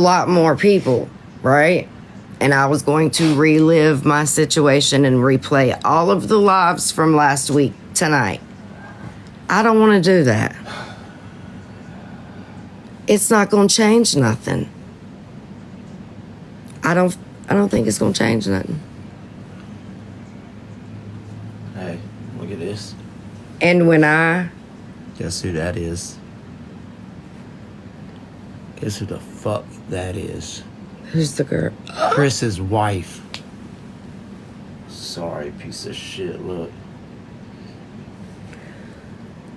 lot more people, right? And I was going to relive my situation and replay all of the lives from last week tonight. I don't want to do that. It's not going to change nothing. I don't think it's going to change nothing. Hey, look at this. And when I... Guess who that is? Guess who the fuck that is? Who's the girl? Chris's wife. Sorry, piece of shit, look.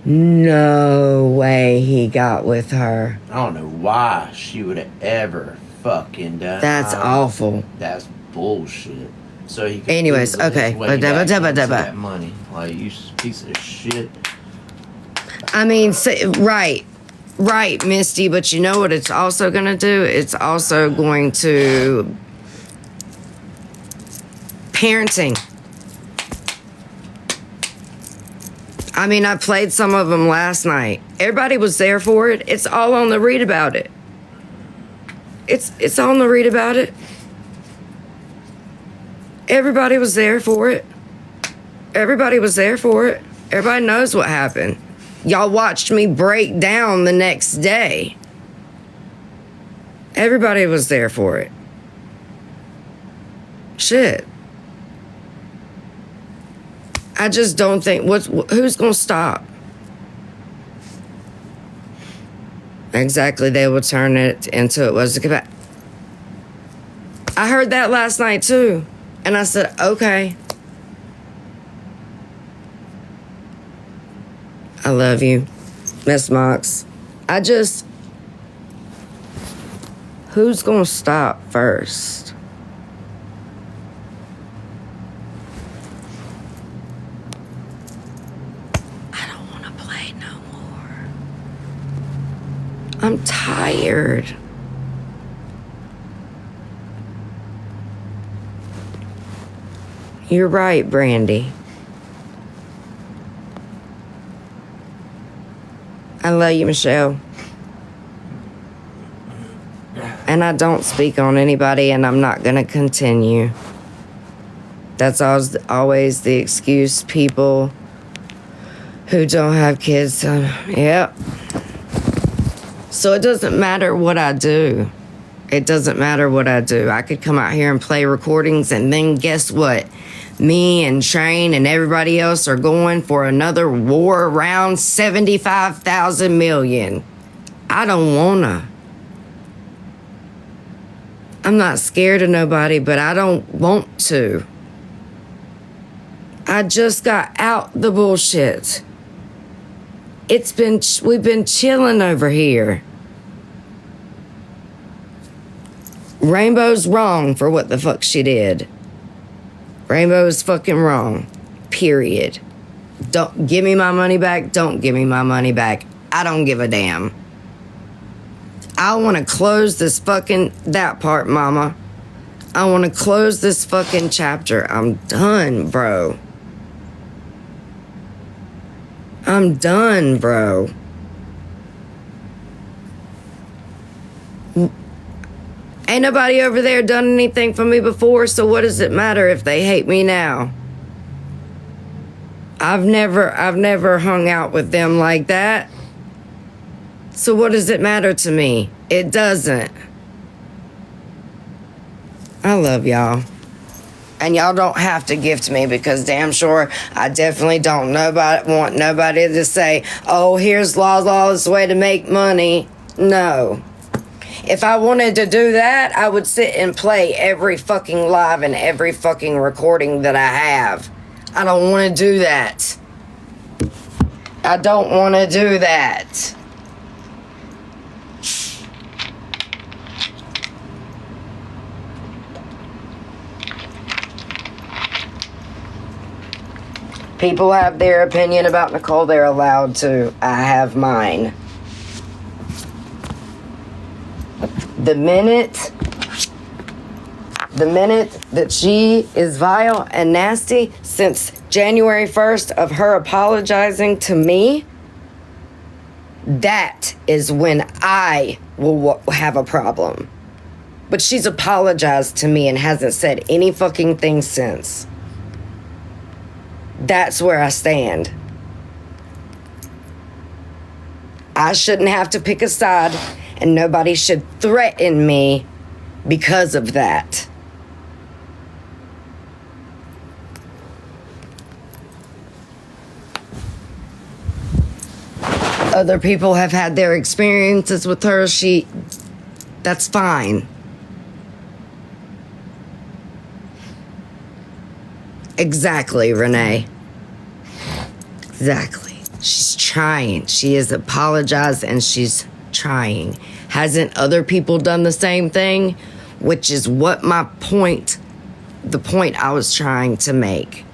No way he got with her. I don't know why she would have ever fucking done That's awful. That's bullshit. So he could anyways, Google his okay. way back into that money. Like, you piece of shit. I mean, right, Misty, but you know what it's also going to do? It's also going to... Parenting. I mean, I played some of them last night. Everybody was there for it. It's all on the read about it. It's on the read about it. Everybody was there for it. Everybody was there for it. Everybody knows what happened. Y'all watched me break down the next day. Everybody was there for it. Shit. I just don't think... Who's going to stop? Exactly, they will turn it into it was a... I heard that last night, too. And I said, okay. I love you, Miss Mox. Who's going to stop first? I don't want to play no more. I'm tired. You're right, Brandy. I love you, Michelle. And I don't speak on anybody, and I'm not going to continue. That's always the excuse, people who don't have kids. Yep. So it doesn't matter what I do. It doesn't matter what I do. I could come out here and play recordings, and then guess what? Me and Shane and everybody else are going for another war around 75,000 million. I don't wanna. I'm not scared of nobody, but I don't want to. I just got out the bullshit. We've been chilling over here. Rainbow's wrong for what the fuck she did. Rainbow is fucking wrong. Period. Don't give me my money back. Don't give me my money back. I don't give a damn. I want to close this that part, mama. I want to close this fucking chapter. I'm done, bro. I'm done, bro. Ain't nobody over there done anything for me before, so what does it matter if they hate me now? I've never hung out with them like that. So what does it matter to me? It doesn't. I love y'all. And y'all don't have to gift me, because damn sure I definitely don't want nobody to say, oh, here's Lala's way to make money. No. If I wanted to do that, I would sit and play every fucking live and every fucking recording that I have. I don't want to do that. I don't want to do that. People have their opinion about Nicole. They're allowed to. I have mine. The minute that she is vile and nasty, since January 1st of her apologizing to me, that is when I will have a problem. But she's apologized to me and hasn't said any fucking thing since. That's where I stand. I shouldn't have to pick a side, and nobody should threaten me because of that. Other people have had their experiences with her. That's fine. Exactly, Renee. Exactly. She's trying. She has apologized and she's trying. Hasn't other people done the same thing? Which is what the point I was trying to make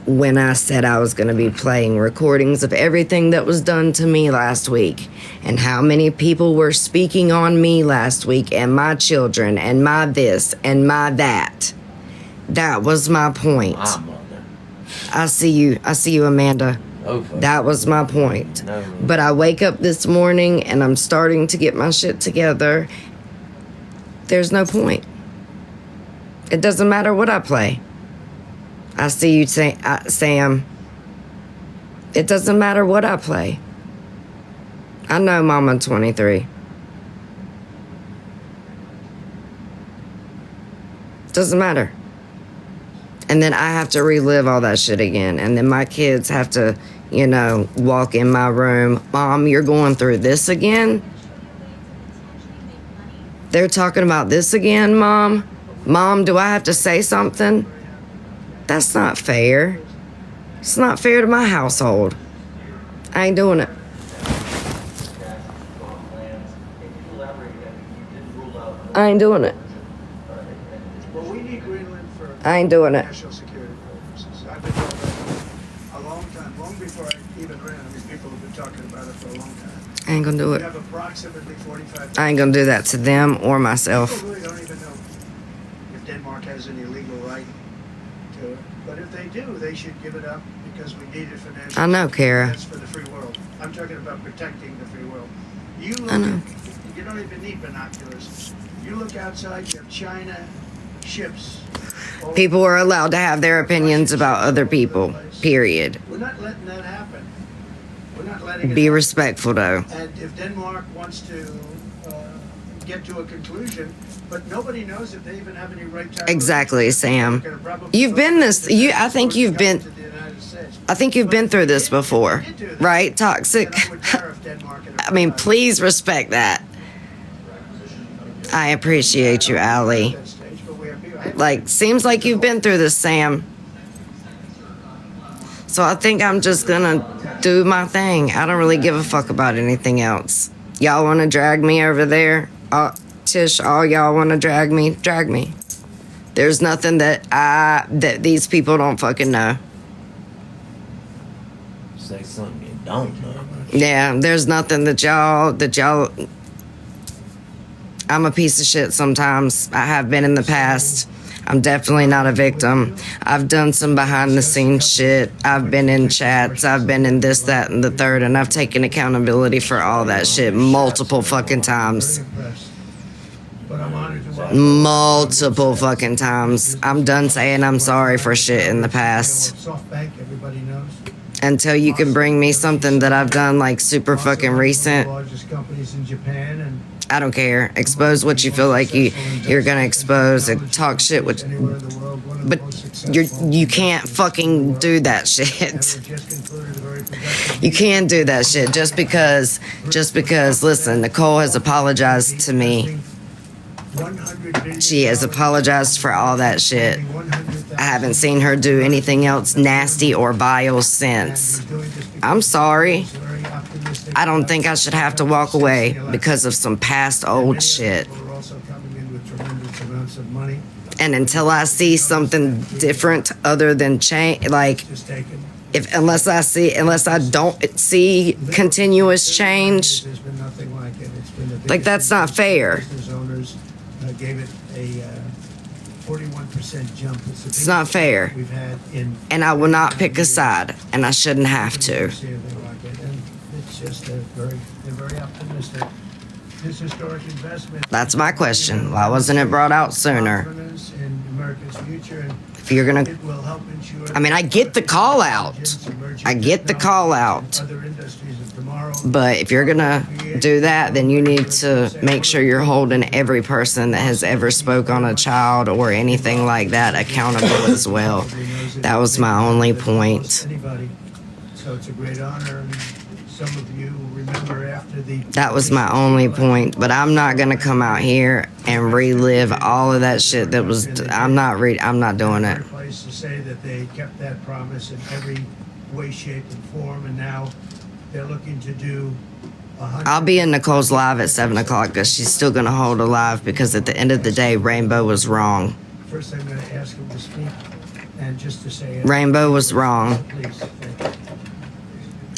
when I said I was going to be playing recordings of everything that was done to me last week and how many people were speaking on me last week and my children and my this and my that. That was my point. I see you, Amanda. That was my point. But I wake up this morning and I'm starting to get my shit together. There's no point. It doesn't matter what I play. I see you, Sam. It doesn't matter what I play. I know Mama 23. Doesn't matter. And then I have to relive all that shit again. And then my kids have to, walk in my room. Mom, you're going through this again? They're talking about this again, Mom? Mom, do I have to say something? That's not fair. It's not fair to my household. I ain't doing it. I ain't doing it. Well, we need Greenland for I ain't doing it. national security purposes. I've been talking about it a long time, long before I even ran. I mean, people have been talking about it for a long time. I ain't gonna do We it. have approximately 45. I ain't gonna do that to them or myself. People really don't even know if Denmark has any legal right to it. But if they do, they should give it up because we need it for national I know, Kara. That's for the free world. I'm talking about protecting the free world. You look I know. You don't even need binoculars. You look outside, you have China ships. People are allowed to have their opinions about other people, period. We're not letting that happen. We're not letting it Be happen. respectful, though. And if Denmark wants to get to a conclusion, but nobody knows if they even have any right to. Exactly, Sam. You've been I think you've been through this before, right? Toxic. I mean, please respect that. I appreciate you, Allie. Like, seems like you've been through this, Sam. So I think I'm just gonna do my thing. I don't really give a fuck about anything else. Y'all wanna drag me over there? Tish, all y'all wanna drag me? Drag me. There's nothing that these people don't fucking know. Say something you don't know. Yeah, there's nothing that y'all I'm a piece of shit sometimes. I have been in the past. I'm definitely not a victim. I've done some behind the scenes shit. I've been in chats. I've been in this, that, and the third, and I've taken accountability for all that shit multiple fucking times. Multiple fucking times. I'm done saying I'm sorry for shit in the past. Until you can bring me something that I've done like super fucking recent. I don't care. Expose what you feel like you're gonna expose and talk shit with, but you can't fucking do that shit. You can't do that shit just because listen, Nicole has apologized to me. She has apologized for all that shit. I haven't seen her do anything else nasty or vile since. I'm sorry. I don't think I should have to walk away because of some past old shit. And until I see something different other than change, like, unless I don't see continuous change, like, that's not fair. Gave it a 41% jump. It's not fair. And I will not pick a side, and I shouldn't have to. It's just they're very optimistic. this historic investment. That's my question. Why wasn't it brought out sooner? Confidence in America's future, and If you're gonna, it will help ensure. I mean, I get the call out. I get the call out. Other industries of tomorrow. But if you're gonna do that, then you need to make sure you're holding every person that has ever spoke on a child or anything like that accountable as well. That was my only point. Anybody. So it's a great honor. And some of you remember after the. That was my only point. But I'm not gonna come out here and relive all of that shit that was. I'm not doing it. Place to say that they kept that promise in every way, shape, and form, and now they're looking to do. I'll be in Nicole's live at 7 o'clock because she's still gonna hold a live because at the end of the day, Rainbow was wrong. First, I'm going to ask him to speak, and just to say. Rainbow was wrong. Please.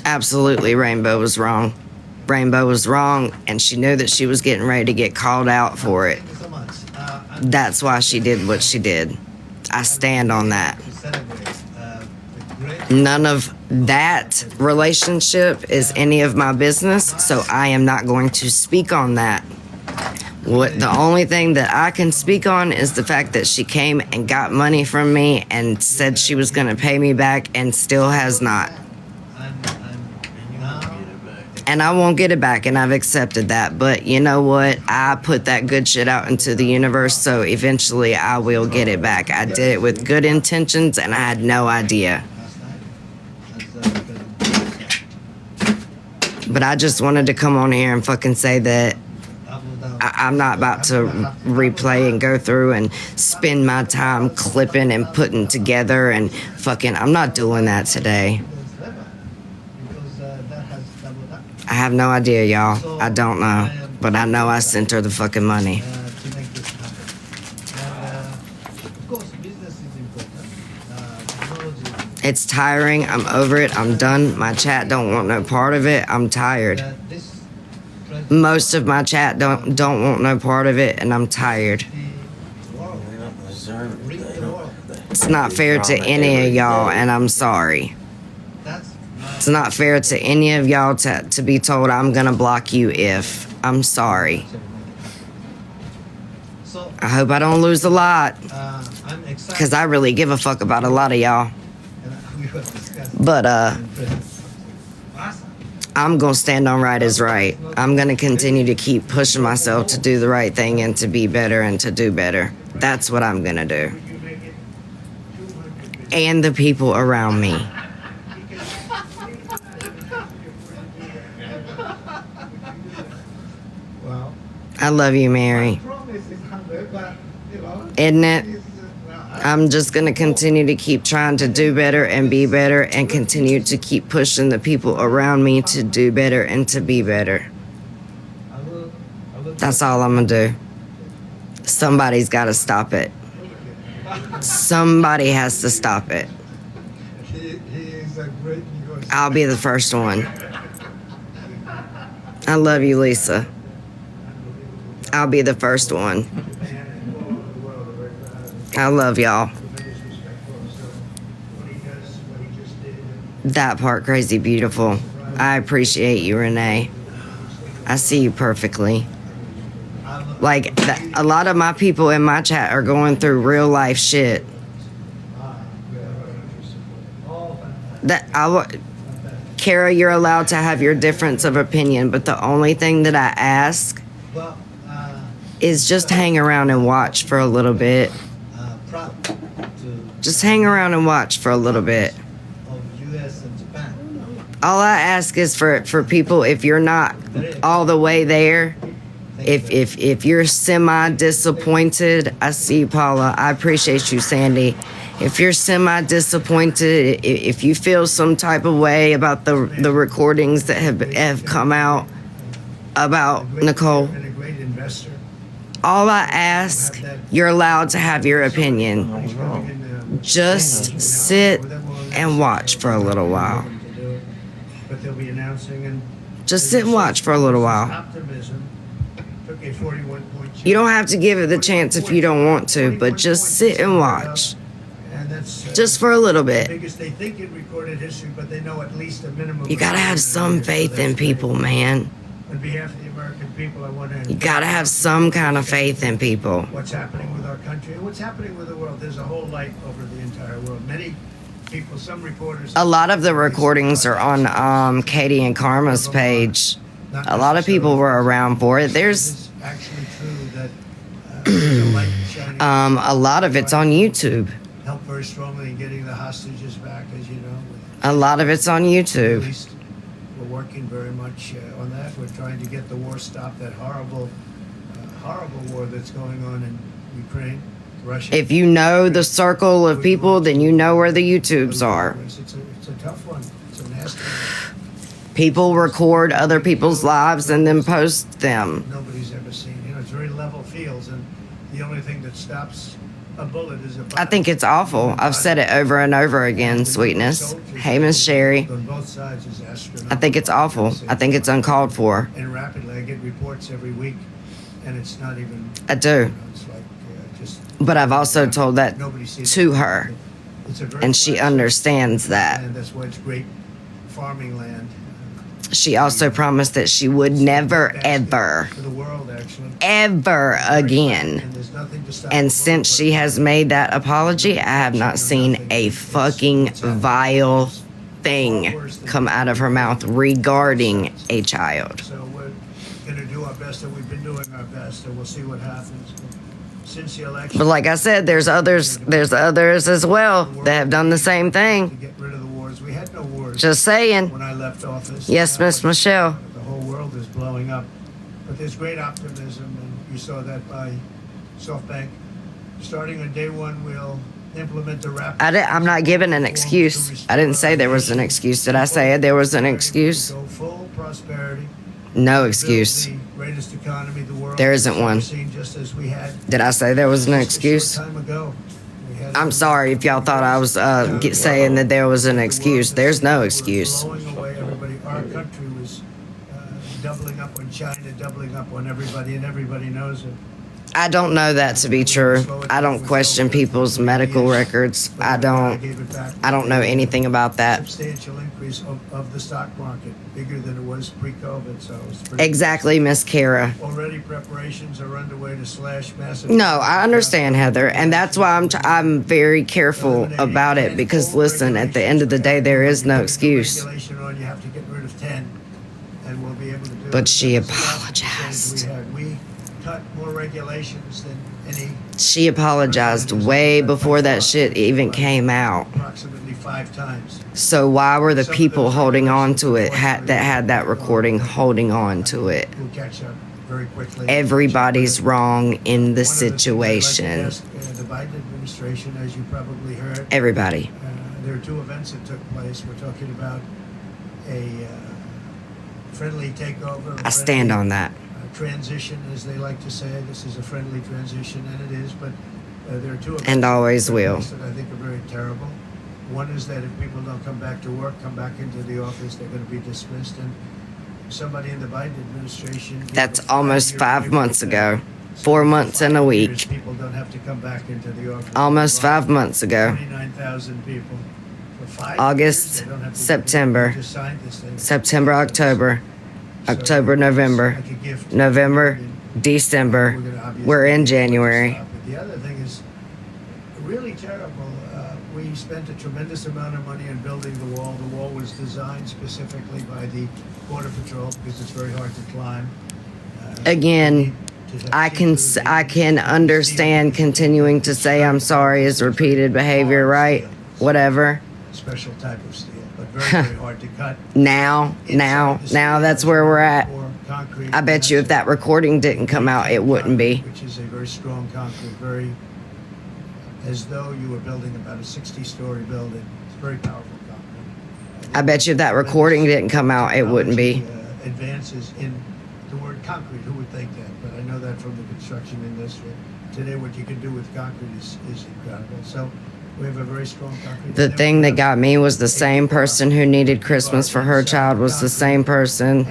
Absolutely, Rainbow was wrong. Rainbow was wrong, and she knew that she was getting ready to get called out for it. That's why she did what she did. I stand on that. None of that relationship is any of my business, so I am not going to speak on that. What the only thing that I can speak on is the fact that she came and got money from me and said she was going to pay me back and still has not. And I won't get it back, and I've accepted that. But you know what? I put that good shit out into the universe, so eventually I will get it back. I did it with good intentions, and I had no idea. But I just wanted to come on here and fucking say that I'm not about to replay and go through and spend my time clipping and putting together and fucking, I'm not doing that today. I have no idea, y'all. I don't know. But I know I sent her the fucking money. It's tiring. I'm over it. I'm done. My chat don't want no part of it. I'm tired. Most of my chat don't want no part of it, and I'm tired. It's not fair to any of y'all, and I'm sorry. It's not fair to any of y'all to be told I'm gonna block you if. I'm sorry. I hope I don't lose a lot, because I really give a fuck about a lot of y'all. But, I'm gonna stand on right is right. I'm gonna continue to keep pushing myself to do the right thing and to be better and to do better. That's what I'm gonna do. And the people around me. I love you, Mary. Isn't it? I'm just going to continue to keep trying to do better and be better and continue to keep pushing the people around me to do better and to be better. That's all I'm going to do. Somebody's got to stop it. Somebody has to stop it. I'll be the first one. I love you, Lisa. I'll be the first one. I love y'all. That part, crazy beautiful. I appreciate you, Renee. I see you perfectly. Like, a lot of my people in my chat are going through real life shit. Kara, you're allowed to have your difference of opinion, but the only thing that I ask is just hang around and watch for a little bit. Just hang around and watch for a little bit. All I ask is for people, if you're not all the way there, if you're semi-disappointed, I see you, Paula. I appreciate you, Sandy. If you're semi-disappointed, if you feel some type of way about the recordings that have come out about Nicole, all I ask, you're allowed to have your opinion. Just sit and watch for a little while. Just sit and watch for a little while. You don't have to give it the chance if you don't want to, but just sit and watch. Just for a little bit. You gotta have some faith in people, man. On behalf of the American people, I want to. You gotta have some kind of faith in people. What's happening with our country and what's happening with the world. There's a whole light over the entire world. Many people, some reporters. A lot of the recordings are on Katie and Karma's page. A lot of people were around for it. There's It's actually true that there's a light shining. a lot of it's on YouTube. Helped very strongly in getting the hostages back, as you know. A lot of it's on At YouTube. least we're working very much on that. We're trying to get the war stopped. That horrible war that's going on in Ukraine, Russia. If you know the circle of people, then you know where the YouTubes are. It's a tough one. It's a nasty one. People record other people's lives and then post them. Nobody's ever seen. You know, it's very level fields, and the only thing that stops a bullet is a bullet. I think it's awful. I've said it over and over again, sweetness. Hey, Miss Sherry. On both sides is astronomical. I think it's awful. I think it's uncalled for. And rapidly, I get reports every week, and it's not even. I do. You know, it's like just. But I've also told that Nobody sees to it. her, It's a very and she flat understands that. And that's why it's great farming land. She also promised that she would never, ever, For the world, actually. ever again. And there's nothing to stop And the since world, she has made that apology, I have not seen a fucking vile thing come out of her mouth regarding a child. So we're going to do our best, and we've been doing our best, and we'll see what happens. Since the election, But like I said, there's others as well that have done the same to thing. get rid of the wars. We had no wars Just saying. when I left office. Yes, Now Miss Michelle. The whole world is blowing up, but there's great optimism, and you saw that by SoftBank. Starting on day one, we'll implement the rapid. I'm not giving an excuse. I didn't say there was an excuse. Did I say there was an excuse? Go full prosperity. No Build excuse. the greatest economy the world There isn't has ever one. seen, just as we had Did I say there was an just a short excuse? time ago. We had I'm sorry if y'all thought I was saying that there was an excuse. There's no excuse. Blowing away everybody. Our country was doubling up on China, doubling up on everybody, and everybody knows it. I don't know that to be true. I don't question people's medical records. I don't know anything about that. Substantial increase of the stock market, bigger than it was pre-COVID. So it's pretty Exactly, Miss Kara. Already preparations are underway to slash massive. No, I understand, Heather, and that's why I'm very careful about it because listen, at the end of the day, there is no excuse. Regulation on, you have to get rid of 10, and we'll be able to do But it. she That's the last apologized. We cut more regulations than any. She apologized way before that shit even came out. Approximately 5 times. So why were the people holding on to it that had that recording holding on to it? We'll catch up very quickly. Everybody's wrong in the One of things I'd like to situation. ask, the Biden administration, as you probably heard, Everybody. there are 2 events that took place. We're talking about a friendly takeover. I stand on that. Transition, as they like to say. This is a friendly transition, and it is, but there are 2 events And always that will. I think are very terrible. One is that if people don't come back to work, come back into the office, they're going to be dismissed. And somebody in the Biden administration. gave That's a almost 5-year 5 period months that ago. says 4 for months 5 and a years, week. People don't have to come back into the office. Almost 5 months ago. 29,000 people. For 5 August, years, they don't have to- September. they just signed this thing. September, October. So October, it's November. like a gift. November, December. We're gonna obviously We're in stop January. it. The other thing is really terrible. We spent a tremendous amount of money on building the wall. The wall was designed specifically by the Border Patrol because it's very hard to climb. Again, I can understand continuing to say I'm sorry is repeated behavior, right? Whatever. Special type of steel, but very, very hard to cut. Now that's where we're at. Or concrete. I bet you if that recording didn't come out, it wouldn't be. Which is a very strong concrete, very as though you were building about a 60-story building. It's very powerful concrete. I bet you if that recording didn't come out, it wouldn't be. Advances in the word concrete. Who would think that? But I know that from the construction industry. Today, what you can do with concrete is incredible. So we have a very strong concrete. The thing that got me was the same person who needed Christmas for her child was the same person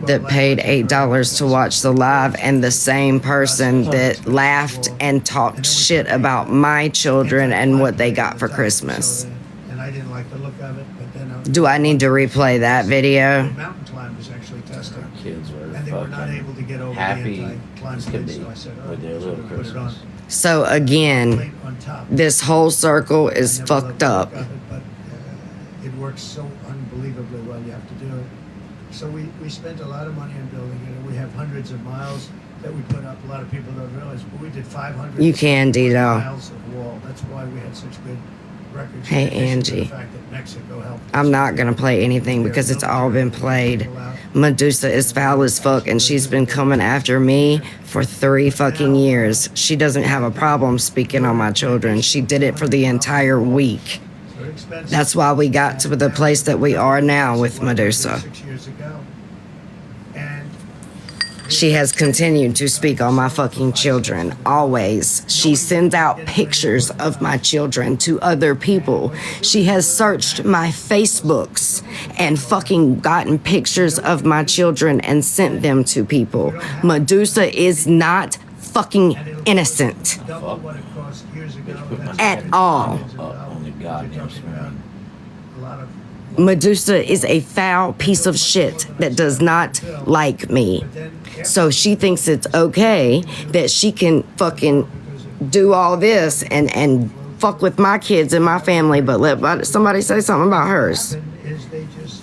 that paid $8 to watch the live and the same person that laughed and talked shit about my children and what they got for Christmas. And I didn't like the look of it, but then Do I need to replay that video? mountain climbers actually tested. Kids were And they they were not fucking able to get over happy the as anti-climate can be so I said, all with right, their so little we put it on. Christmas. So again, Plate on top. this whole circle is I never fucked loved the up. look of it, but it works so unbelievably well. You have to do it. So we spent a lot of money on building it, and we have hundreds of miles that we put up. A lot of people don't realize, but we did 500 You can, Dito. miles of wall. That's why we had such good records. Hey, In addition to the Angie. fact that Mexico helped us. I'm not gonna play anything because it's all been played. Medusa is foul as fuck, and she's been coming after me for 3 fucking years. She doesn't have a problem speaking on my children. She did it for the entire week. That's why we got to the place that we are now with Medusa. 6 years ago. And She has continued to speak on my fucking children, always. She sends out pictures of my children to other people. She has searched my Facebooks and fucking gotten pictures of my children and sent them to people. Medusa is not fucking innocent double what it cost years ago. at all. Only God knows, man. A lot of Medusa is a foul piece of shit that does not like me. So she thinks it's okay that she can fucking do all this and fuck with my kids and my family, but let somebody say something about hers. is they just,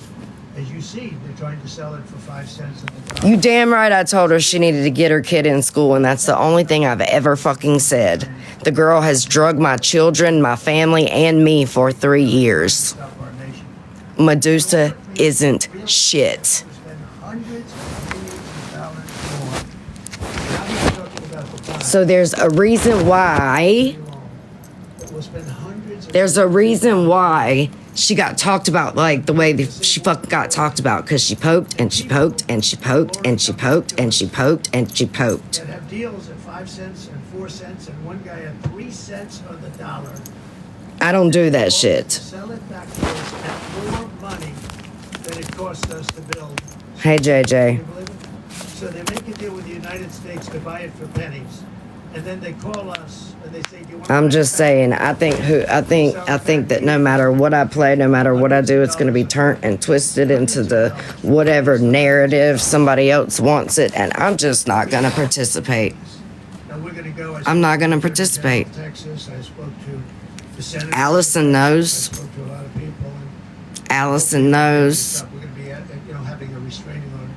as you see, they're trying to sell it for 5 cents at the top. You damn right I told her she needed to get her kid in school, and that's the only thing I've ever fucking said. The girl has drugged my children, my family, and me for 3 years. Stop our nation. Medusa isn't shit. We spend hundreds of millions of dollars more. Now we're talking about the time. So there's a reason why. We'll spend hundreds of There's a reason why she got talked about like the way that she fucking got talked about, because she poked and she poked and she poked and she poked and she poked and she poked. that have deals at 5 cents and 4 cents, and one guy at 3 cents on the dollar. I don't do that shit. Sell it back to us at more money than it cost us to build. Hey Can JJ. you believe it? So they make a deal with the United States to buy it for pennies, and then they call us and they say, "Do you want?" I'm just saying, I think that no matter what I play, no matter what I do, it's gonna be turned and twisted into the whatever narrative somebody else wants it, and I'm just not gonna participate. Now we're going to go. I'm not gonna participate. Texas. I spoke to the senator. Allison I knows. spoke to a lot of people. And Allison knows. we're going to be, having a restraining order.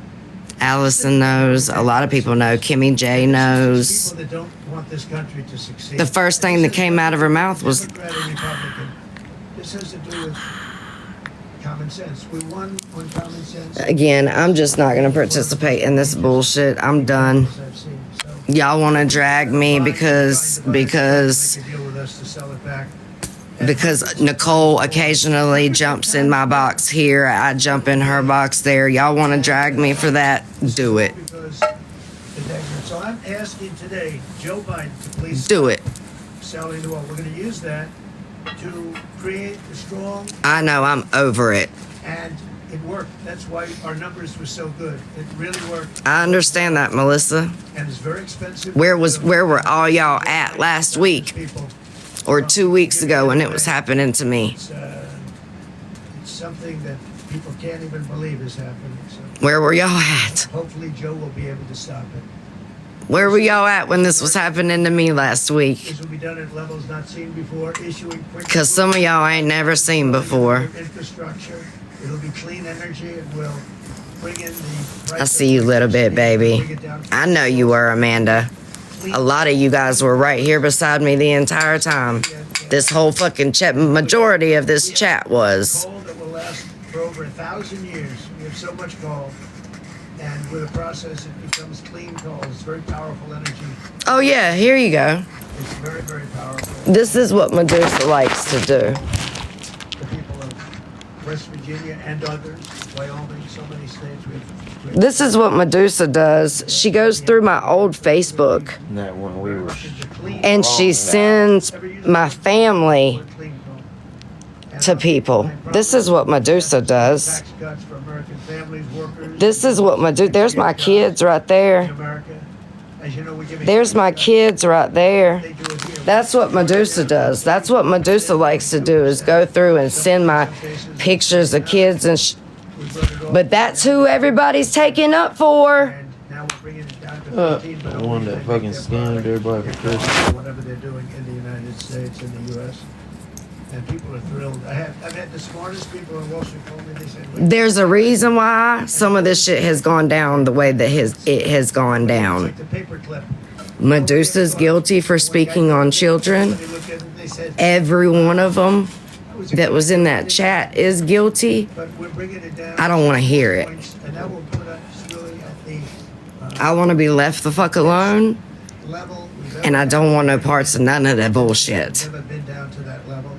Allison knows. A lot of people know. Kimmy J knows. People that don't want this country to succeed. The first thing that came out of her mouth was, Democrat or Republican. This has to do with common sense. We won on common sense. again, I'm just not going to participate in this bullshit. I'm done. As I've seen. So, Y'all want to drag me because make a deal with us to sell it back. Nicole occasionally jumps in my box here. I jump in her box there. Y'all want to drag me for that? Do it. Because so I'm asking today Joe Biden to please Do it. selling the wall. We're going to use that to create a strong, I know, I'm over it. and it worked. That's why our numbers were so good. It really worked, I understand that, Melissa. and it's very expensive. Where were all y'all at last week People, or 2 weeks ago when it was happening to me? it's something that people can't even believe is happening. So Where were y'all at? hopefully Joe will be able to stop it. Where were y'all at when this was happening to me last week? This will be done at levels not seen before, issuing quick. Because some of y'all ain't never seen before. Infrastructure. It'll be clean energy. It will bring in the. I see you a little bit, baby. I know you were, Amanda. A lot of you guys were right here beside me the entire time. This whole fucking chat, majority of this chat was. Coal that will last for over 1,000 years. We have so much coal, and with a process, it becomes clean coal. It's very powerful energy. Oh yeah, here you go. It's very, very powerful. This is what Medusa likes to do. The people of West Virginia and others, Wyoming, so many states. We have This is what Medusa does. She goes through my old Facebook That when we were and she sends my family clean coal. to people. This is what Medusa does. Tax cuts for American families, workers. This is what Medusa. There's my kids right in there. America. As you know, we give a There's my kids right there. They do it here. That's what Medusa does. That's what Medusa likes to do, is go through and send my pictures of kids and We brought it all. but that's who everybody's taking up for. And 2014, but the only one if that they make fucking their scammed product everybody for get Christmas. bought or whatever they're doing in the United States and the U.S. And people are thrilled. I've had the smartest people in Wall Street told me, they said, There's a reason why some of this shit has gone down the way that it has gone it's down. like the paperclip. Medusa's guilty for speaking on children. Somebody looked at it and they said, Every one of them was a that good was in idea, that chat is guilty. but we're bringing it down. I don't want to hear it. And that will put us really at the I want to be left the fuck alone, level. and I don't want no parts of none of that bullshit. Never been down to that level.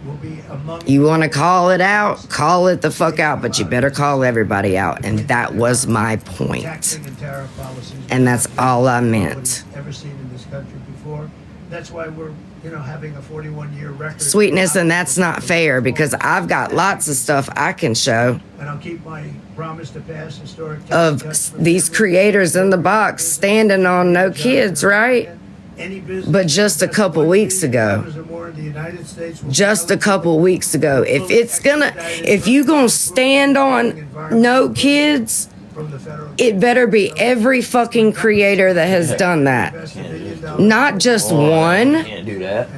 We'll be among You want to call it out? Call it the fuck out, but you better call everybody out. And that was my point. taxing and tariff policies. And that's all I meant. Nobody's ever seen in this country before. That's why we're, having a 41-year record. Sweetness, and that's not fair because I've got lots of stuff I can show And I'll keep my promise to pass historic of these creators in the box standing on no kids, right? But just a couple weeks ago, just a couple weeks ago, if you gonna stand on no kids, it better be every fucking creator that has done that. Not just one. Can't do that.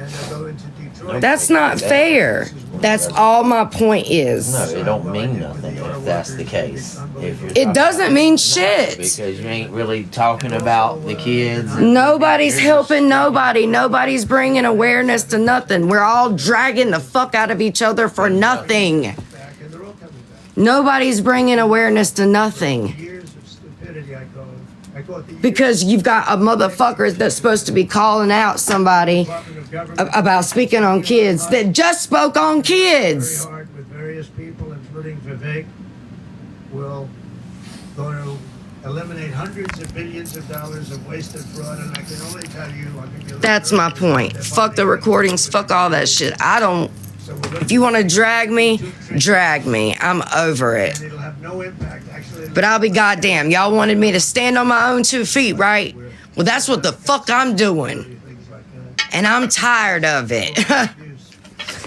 That's not fair. That's all my point is. No, it don't mean nothing if that's the case. If you're It talking doesn't about- mean No, shit. because you ain't really talking about the kids. and- Nobody's You're just- helping nobody. Nobody's bringing awareness to nothing. We're all dragging the fuck out of each other for nothing. Nobody's bringing awareness to nothing. Years of stupidity, I call it the Because you've got a motherfucker that's supposed to be calling out somebody Department of Government. about speaking on kids that just spoke on Very kids. hard with various people, including Vivek, will going to eliminate hundreds of billions of dollars of wasted fraud, and I can only tell you, I'll give you a That's my point. Fuck the recordings. Fuck all that shit. I don't. So we're looking If you want to drag me, drag me. I'm over it. and it'll have no impact, actually. But I'll be goddamn. Y'all wanted me to stand on my own 2 feet, right? Well, that's what the fuck I'm doing. Things like that. And I'm tired of it.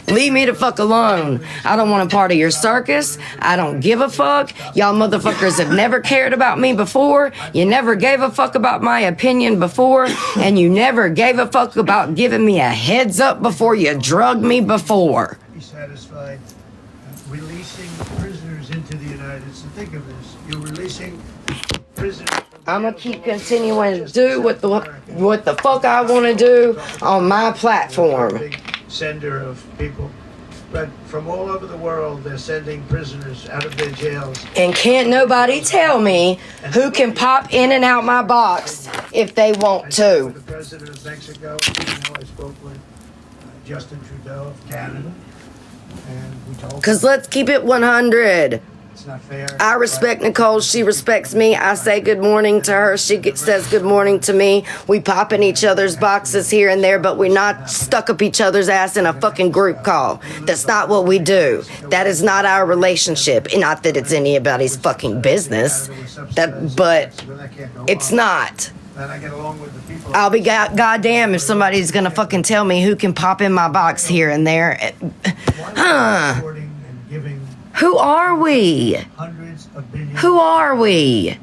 Leave me the fuck alone. I don't want a part of your circus. I don't give a fuck. Y'all motherfuckers have never cared about me before. You never gave a fuck about my opinion before. And you never gave a fuck about giving me a heads up before you drugged me before. Be satisfied releasing prisoners into the United States. Think of this: you're releasing prisoners. I'm gonna keep continuing to do what the fuck I want to do on my platform. Big sender of people, but from all over the world, they're sending prisoners out of their jails. And can't nobody tell me who can pop in and out my box if they want I spoke with to. the president of Mexico. I spoke with Justin Trudeau of Canada, and we told Cause them let's keep it 100. it's not fair. I respect Nicole. She respects me. I say good morning to her. She says good morning to me. We pop in each other's boxes here and there, but we're not stuck up each other's ass in a fucking group call. That's not what we do. That is not our relationship. And not that it's anybody's fucking business. But it's not. And I get along with the people. I'll be goddamn if somebody's gonna fucking tell me who can pop in my box here and there. Huh? Supporting and giving Who are we? hundreds of billions. Who are we?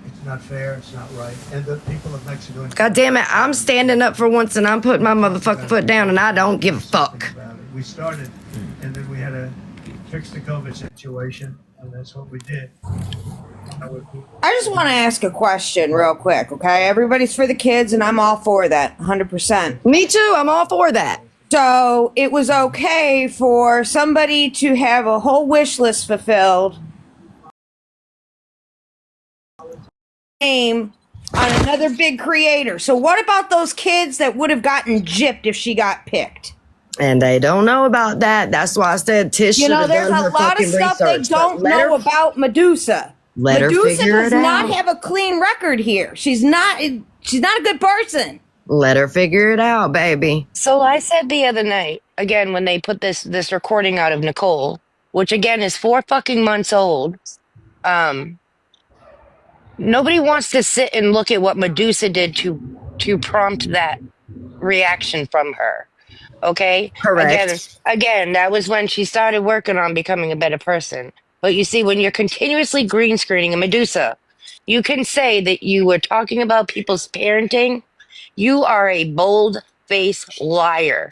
It's not fair. It's not right. And the people of Mexico. and God damn it, I'm standing up for once and I'm putting my motherfucking foot down and I don't give a fuck. about it. We started, and then we had to fix the COVID situation, and that's what we did. I just want to ask a question real quick, okay? Everybody's for the kids, and I'm all for that, 100%. Me too, I'm all for that. So it was okay for somebody to have a whole wish list fulfilled, name on another big creator. So what about those kids that would have gotten gypped if she got picked? And they don't know about that. That's why I said Tish You should know, have there's done a her lot of fucking stuff they research. But don't know about Medusa. let her Medusa figure does it not out. have a clean record here. She's not a good person. Let her figure it out, baby. So I said the other night, again, when they put this recording out of Nicole, which again is 4 fucking months old, nobody wants to sit and look at what Medusa did to prompt that reaction from her. Okay? Correct. Again, that was when she started working on becoming a better person. But you see, when you're continuously green screening a Medusa, You can say that you were talking about people's parenting. You are a bold-faced liar.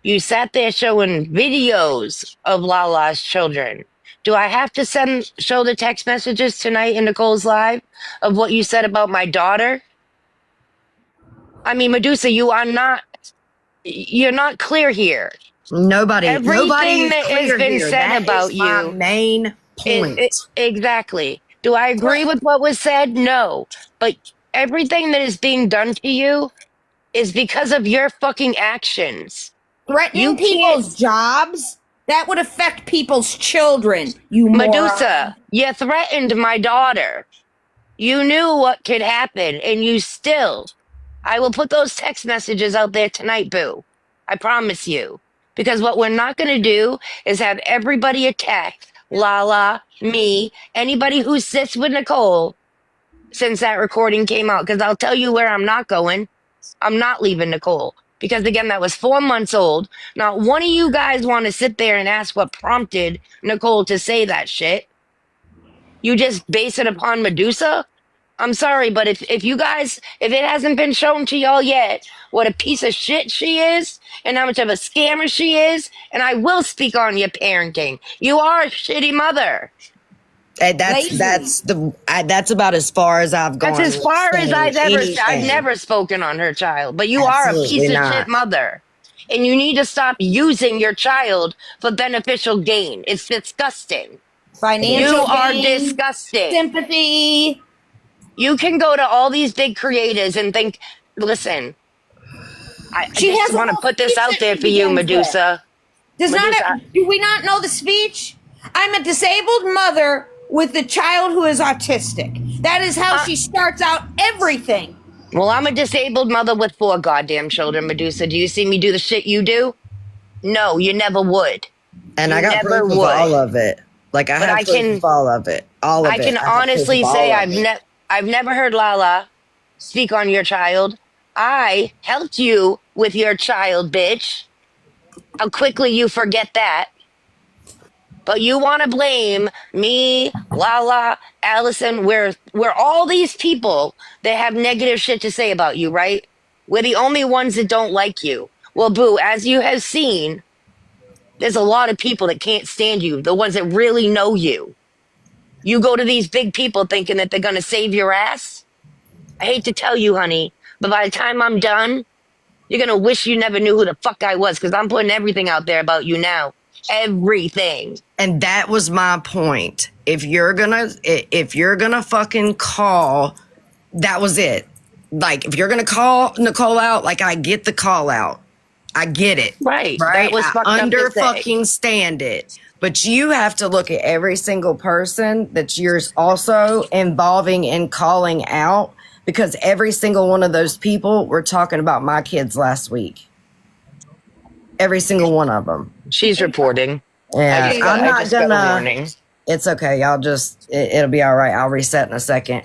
You sat there showing videos of Lala's children. Do I have to show the text messages tonight in Nicole's live of what you said about my daughter? I mean, Medusa, you're not clear here. Nobody Everything is that has clear been here. said That about is my you, main point. exactly. Do I agree with what was said? No. But everything that is being done to you is because of your fucking actions. Threatening You can't, people's jobs? That would affect people's children, you moron. Medusa, you threatened my daughter. You knew what could happen, and you still. I will put those text messages out there tonight, Boo. I promise you. Because what we're not going to do is have everybody attack Lala, me, anybody who sits with Nicole since that recording came out. Because I'll tell you where I'm not going. I'm not leaving Nicole. Because again, that was 4 months old. Not one of you guys want to sit there and ask what prompted Nicole to say that shit. You just base it upon Medusa? I'm sorry, but if you guys, if it hasn't been shown to y'all yet what a piece of shit she is and how much of a scammer she is, and I will speak on your parenting. You are a shitty mother. And Lazy. that's about as far as I've gone. That's as with far as saying I've anything. never spoken on her child, but you are a Absolutely piece of not. shit mother. And you need to stop using your child for beneficial gain. It's disgusting. You Financial are gain, disgusting. sympathy. You can go to all these big creators and think, listen, I She just has a want to whole put this speech out that there she for you, begins with. Medusa. Medusa, Do we not know the speech? I'm a disabled mother with a child who is autistic. That is how she starts out everything. well, I'm a disabled mother with 4 goddamn children, Medusa. Do you see me do the shit you do? No, you never would. And I You got never proof of would. all of it. Like I But have proof of all of it. All of I it. can I have proof of honestly all say of it. I've never heard Lala speak on your child. I helped you with your child, bitch. How quickly you forget that. But you want to blame me, Lala, Allison. We're all these people that have negative shit to say about you, right? We're the only ones that don't like you. Well, Boo, as you have seen, there's a lot of people that can't stand you, the ones that really know you. You go to these big people thinking that they're going to save your ass. I hate to tell you, honey, but by the time I'm done, you're going to wish you never knew who the fuck I was because I'm putting everything out there about you now. Everything. And that was my point. If you're gonna fucking call, that was it. Like if you're gonna call Nicole out, like I get the call out. I get it. Right. That Right? was I fucked up to under say. fucking stand it. But you have to look at every single person that you're also involving in calling out because every single one of those people were talking about my kids last week. Every single one of them. She's reporting. Yeah, I'm I not just got a gonna. warning. It's okay. It'll be all right. I'll reset in a second.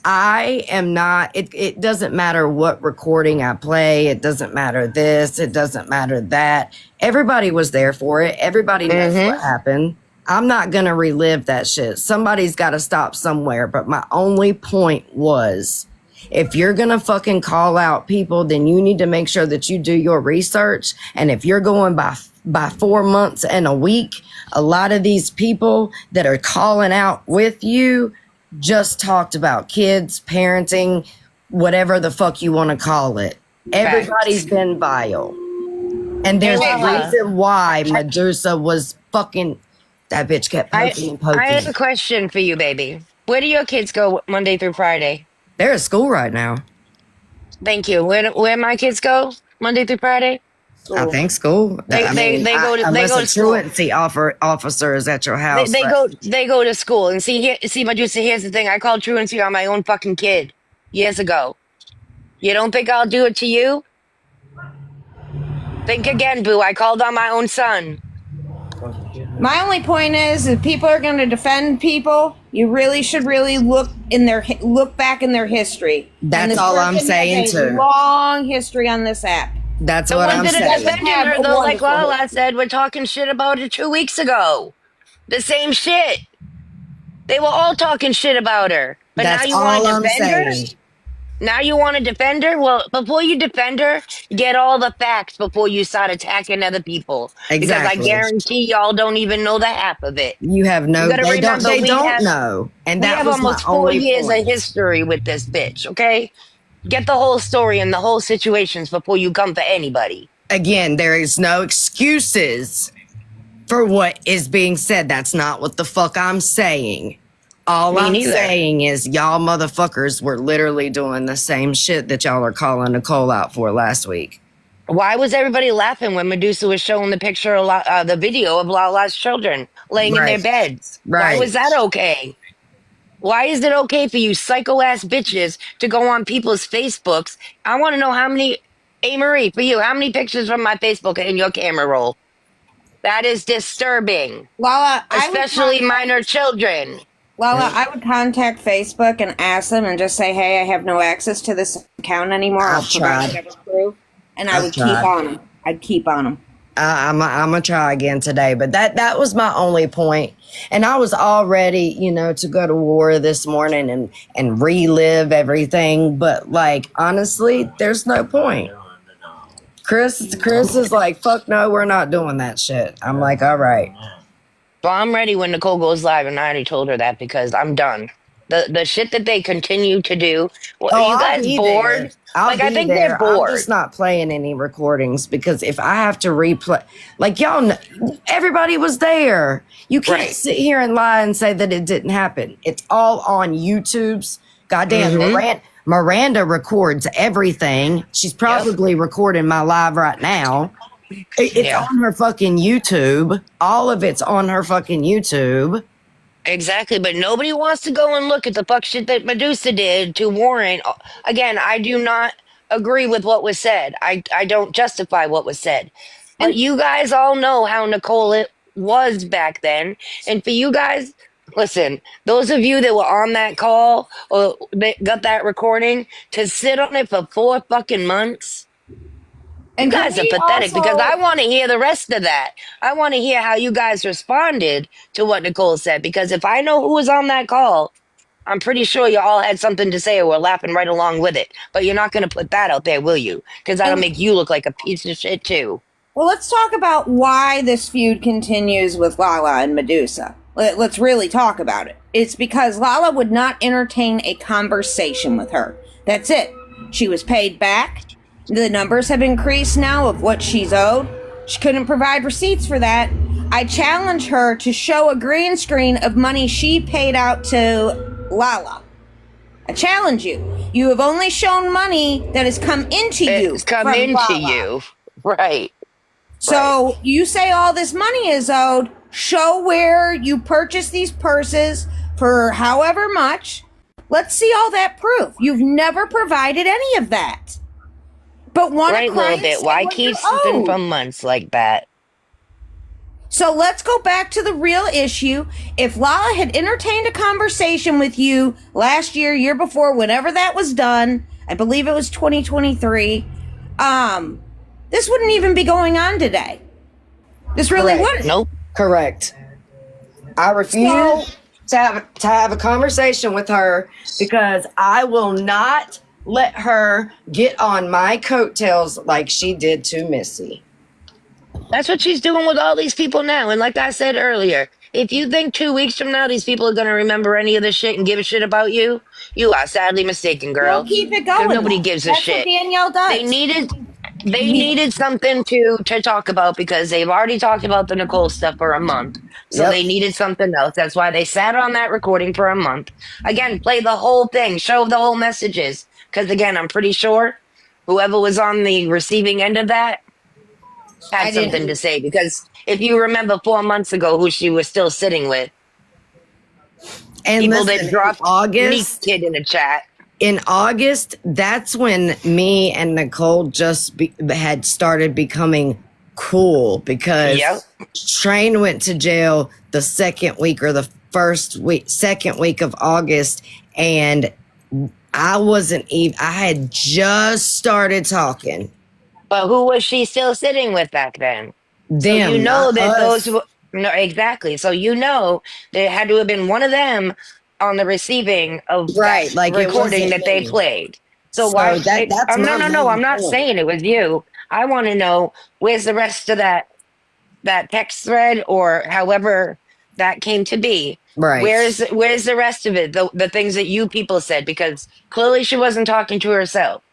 I am not, it doesn't matter what recording I play. It doesn't matter this. It doesn't matter that. Everybody was there for it. Everybody knows what happened. I'm not going to relive that shit. Somebody's got to stop somewhere. But my only point was, if you're going to fucking call out people, then you need to make sure that you do your research. And if you're going by 4 months and a week, a lot of these people that are calling out with you just talked about kids, parenting, whatever the fuck you want to call it. Everybody's been vile. And there's a reason why Medusa was fucking, that bitch kept poking and poking. I have a question for you, baby. Where do your kids go Monday through Friday? They're at school right now. Thank you. Where my kids go Monday through Friday? I think school. They go to school. Truancy officer is at your house. They go to school and see, Medusa, here's the thing. I called truancy on my own fucking kid years ago. You don't think I'll do it to you? Think again, Boo. I called on my own son. My only point is, if people are going to defend people, you really should look back in their history. That's all I'm saying has too. Long history on this app. That's The what ones I'm that are saying. defending her, though, like Lala said, we're talking shit about her 2 weeks ago. The same shit. They were all talking shit about her. But now That's you want all to I'm defend her? saying. Now you want to defend her? Well, before you defend her, get all the facts before you start attacking other people. Because I Exactly. guarantee y'all don't even know the half of it. You have You no, got to remember, they don't know. And we that have was my almost four only years of point. history with this bitch. Okay, get the whole story and the whole situations before you come for anybody. Again, there is no excuses for what is being said. That's not what the fuck I'm saying. All Me I'm neither. saying is y'all motherfuckers were literally doing the same shit that y'all are calling Nicole out for last week. Why was everybody laughing when Medusa was showing the picture of the video of Lala's children laying in their Right. beds? Why Right. was that okay? Why is it okay for you psycho ass bitches to go on people's Facebooks? I want to know how many, hey Marie, for you, how many pictures from my Facebook are in your camera roll? That is disturbing, Lala, especially minor children. I would contact Facebook and ask them and just say, "Hey, I have no access to this account anymore. I'll I've provide tried. whatever proof," and I I've would keep tried. on them. I'd keep on them. I'm gonna try again today, but that was my only point. And I was all ready, to go to war this morning and relive everything. But like honestly, there's no point. Chris is like, fuck no, we're not doing that shit. I'm like, all right. Well, I'm ready when Nicole goes live, and I already told her that because I'm done. The shit that they continue to do. Well, are Oh, you I'll guys be bored? there. I'll Like, I be think they're there. I'm bored. just not playing any recordings because if I have to replay, like y'all know, everybody was there. You can't Right. sit here and lie and say that it didn't happen. It's all on YouTube's. Goddamn, Mm-hmm. Miranda records everything. She's Yep. probably recording my live right now. It's Yeah. on her fucking YouTube. All of it's on her fucking YouTube. Exactly, but nobody wants to go and look at the fuck shit that Medusa did to Warren. Again, I do not agree with what was said. I don't justify what was said. But And you guys all know how Nicole it was back then. And for you guys, listen, those of you that were on that call or that got that recording to sit on it for 4 fucking months. You can guys are we pathetic because I also? want to hear the rest of that. I want to hear how you guys responded to what Nicole said because if I know who was on that call, I'm pretty sure you all had something to say or were laughing right along with it. But you're not going to put that out there, will you? Because that'll And make you look like a piece of shit too. well, let's talk about why this feud continues with Lala and Medusa. Let's really talk about it. It's because Lala would not entertain a conversation with her. That's it. She was paid back. The numbers have increased now of what she's owed. She couldn't provide receipts for that. I challenge her to show a green screen of money she paid out to Lala. I challenge you. You have only shown money that has come into you It's come from into Lala. you. Right. So you say all this money is owed. Show where you purchased these purses for however much. Let's see all that proof. You've never provided any of that. But want to Right, cry little and bit. say Why what you're keep something for owed. months like that? So let's go back to the real issue. If Lala had entertained a conversation with you last year, year before, whenever that was done, I believe it was 2023, this wouldn't even be going on today. This really Correct. wouldn't. Nope. Correct. I refuse to have a conversation with her because I will not let her get on my coattails like she did to Missy. That's what she's doing with all these people now. And like I said earlier, if you think 2 weeks from now these people are going to remember any of this shit and give a shit about you, you are sadly mistaken, We'll girl. keep it Because going nobody though. gives a That's what shit. Danielle They does. needed they needed something to talk about because they've already talked about the Nicole stuff for a month. So Yep. they needed something else. That's why they sat on that recording for a month. Again, play the whole thing, show the whole messages. Because again, I'm pretty sure whoever was on the receiving end of that I had something to didn't. say. Because if you remember 4 months ago who she was still sitting with, And people that listen, dropped Neek Kid in the chat. in August, that's when me and Nicole just had started becoming cool because Yep. Train went to jail the second week or the second week of August, and I wasn't even. I had just started talking. But who was she still sitting with back then? So you Them, know not that those us. who no exactly. So you know there had to have been one of them on the receiving of that Right, like it recording wasn't that they me. played. So So why? that's my No. main I'm not point. saying it was you. I want to know where's the rest of that text thread or however that came to be. Right. Where's the rest of it? The things that you people said because clearly she wasn't talking to herself.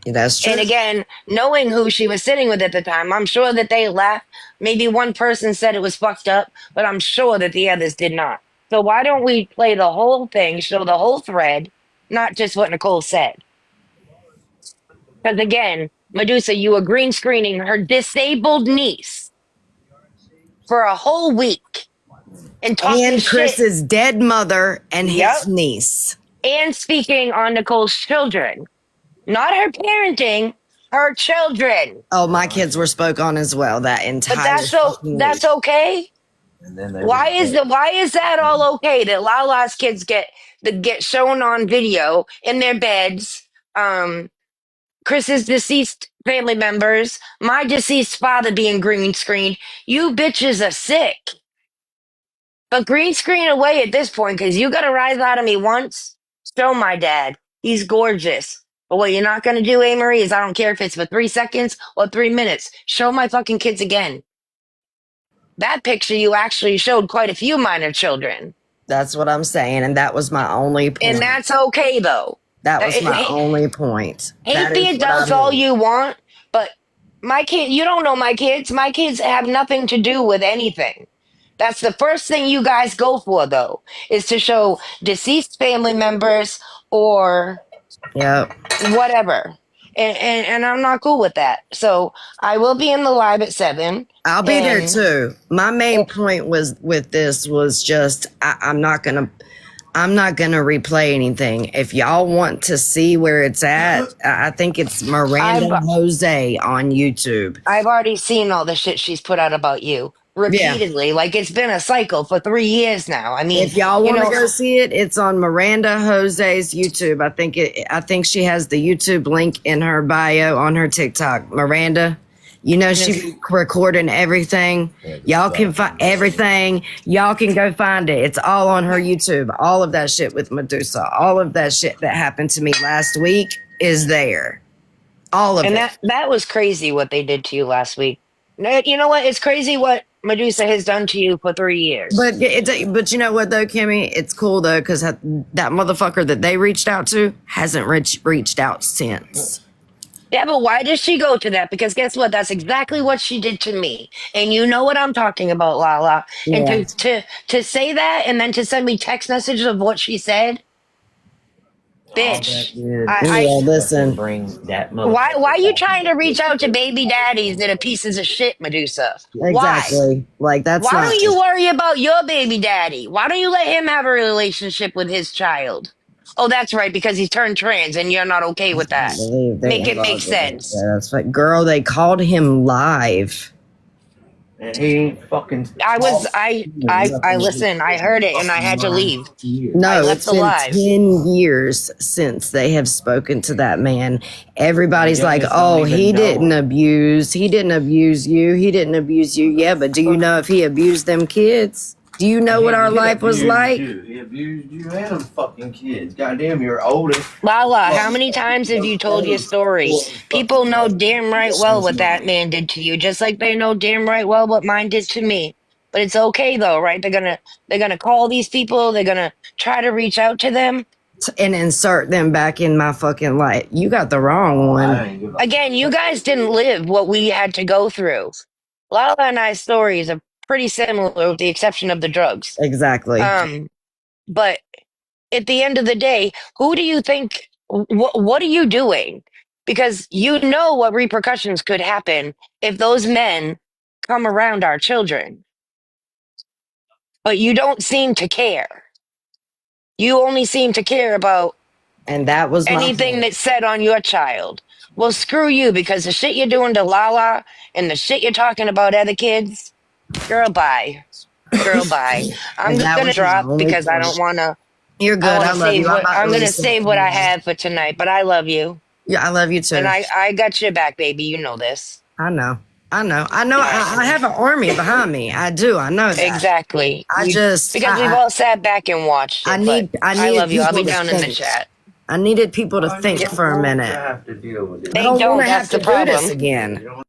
That's And true. again, knowing who she was sitting with at the time, I'm sure that they laughed. Maybe one person said it was fucked up, but I'm sure that the others did not. So why don't we play the whole thing, show the whole thread, not just what Nicole said? Because again, Medusa, you were green screening her disabled niece for a whole week and talking And shit. Chris's dead mother and his Yep. niece. And speaking on Nicole's children, not her parenting, her children. Oh, my kids were spoke on as well that But entire fucking week. that's okay. And then they Why is that all okay that Lala's kids get shown on video in their beds? Chris's deceased family members, my deceased father being green screened. You bitches are sick. But green screen away at this point because you got to rise out of me once. Show my dad. He's gorgeous. But what you're not going to do, A. Marie, is I don't care if it's for 3 seconds or 3 minutes. Show my fucking kids again. That picture you actually showed quite a few minor children. That's what I'm saying. And that was my only And point. that's okay, though. That was my only point. Hate That the is what I adults all mean. you want, but my kid, you don't know my kids. My kids have nothing to do with anything. That's the first thing you guys go for, though, is to show deceased family members or Yep. whatever. And I'm not cool with that. So I will be in the live at 7. I'll be there And too. My main point was with this was just I'm not gonna replay anything. If y'all want to see where it's at, I think it's Miranda I've Jose on YouTube. I've already seen all the shit she's put out about you Yeah. repeatedly. Like it's been a cycle for 3 years now. I mean, If y'all you want to know, go see it, it's on Miranda Jose's YouTube. I think she has the YouTube link in her bio on her TikTok. Miranda, you know she be recording everything. Y'all can find everything. Y'all can go find it. It's all on her YouTube. All of that shit with Medusa, all of that shit that happened to me last week is there. All of and it. that was crazy what they did to you last week. No, you know what? It's crazy what Medusa has done to you for 3 years. But you know what though, Kimmy? It's cool though because that motherfucker that they reached out to hasn't reached out since. Yeah, but why does she go to that? Because guess what? That's exactly what she did to me. And you know what I'm talking about, Lala. And Yeah. to say that and then to send me text messages of what she said, bitch. Yeah, listen. bring that Why are you trying to reach out to motherfucker. baby daddies that are pieces of shit, Medusa? Why? Exactly. Like that's Why not. don't you worry about your baby daddy? Why don't you let him have a relationship with his child? Oh, that's right, because he turned trans and you're not okay with I that. believe they Make it make involved in it. sense. Yeah, that's right. Girl, they called him live. And he ain't fucking. I listen, I heard it and I had to leave. I No, left it's the been live. 10 years since they have spoken to that man. Everybody's Yeah, like, just oh, don't even he know didn't him." abuse. He didn't abuse you. He didn't abuse you. Yeah, but do you know if he abused them kids? Do you know what our life was like? He abused you and them fucking kids. Goddamn, you're oldest. Lala, how many times have you told your story? People know damn right well what that man did to you, just like they know damn right well what mine did to me. But it's okay though, right? They're gonna call these people, they're gonna try to reach out to them. And insert them back in my fucking life. You got the wrong I one. ain't give a Again, you guys didn't live what we had to go through. Lala and I's stories are pretty similar with the exception of the drugs. Exactly. But at the end of the day, who do you think, what are you doing? Because you know what repercussions could happen if those men come around our children. But you don't seem to care. You only seem to care about And that was my anything point. that's said on your child. Well, screw you, because the shit you're doing to Lala and the shit you're talking about other kids, girl, bye. Girl, bye. I'm And that gonna was my drop only because I point. don't wanna. You're I good. want I to love save you. I'm what about I'm to gonna reset save what I have for tonight. But I love you, Yeah, I love you too. and I got your back, baby. You know this. I know. I know. I have an army behind me. I do. I know that. Exactly. I just, Because we've all sat back and watched it, but I I needed love you. I'll people be to down in the think. chat. I needed people to Well, think you for a don't want minute. to have to deal with it. I They don't want don't. to have That's to the do this problem. again.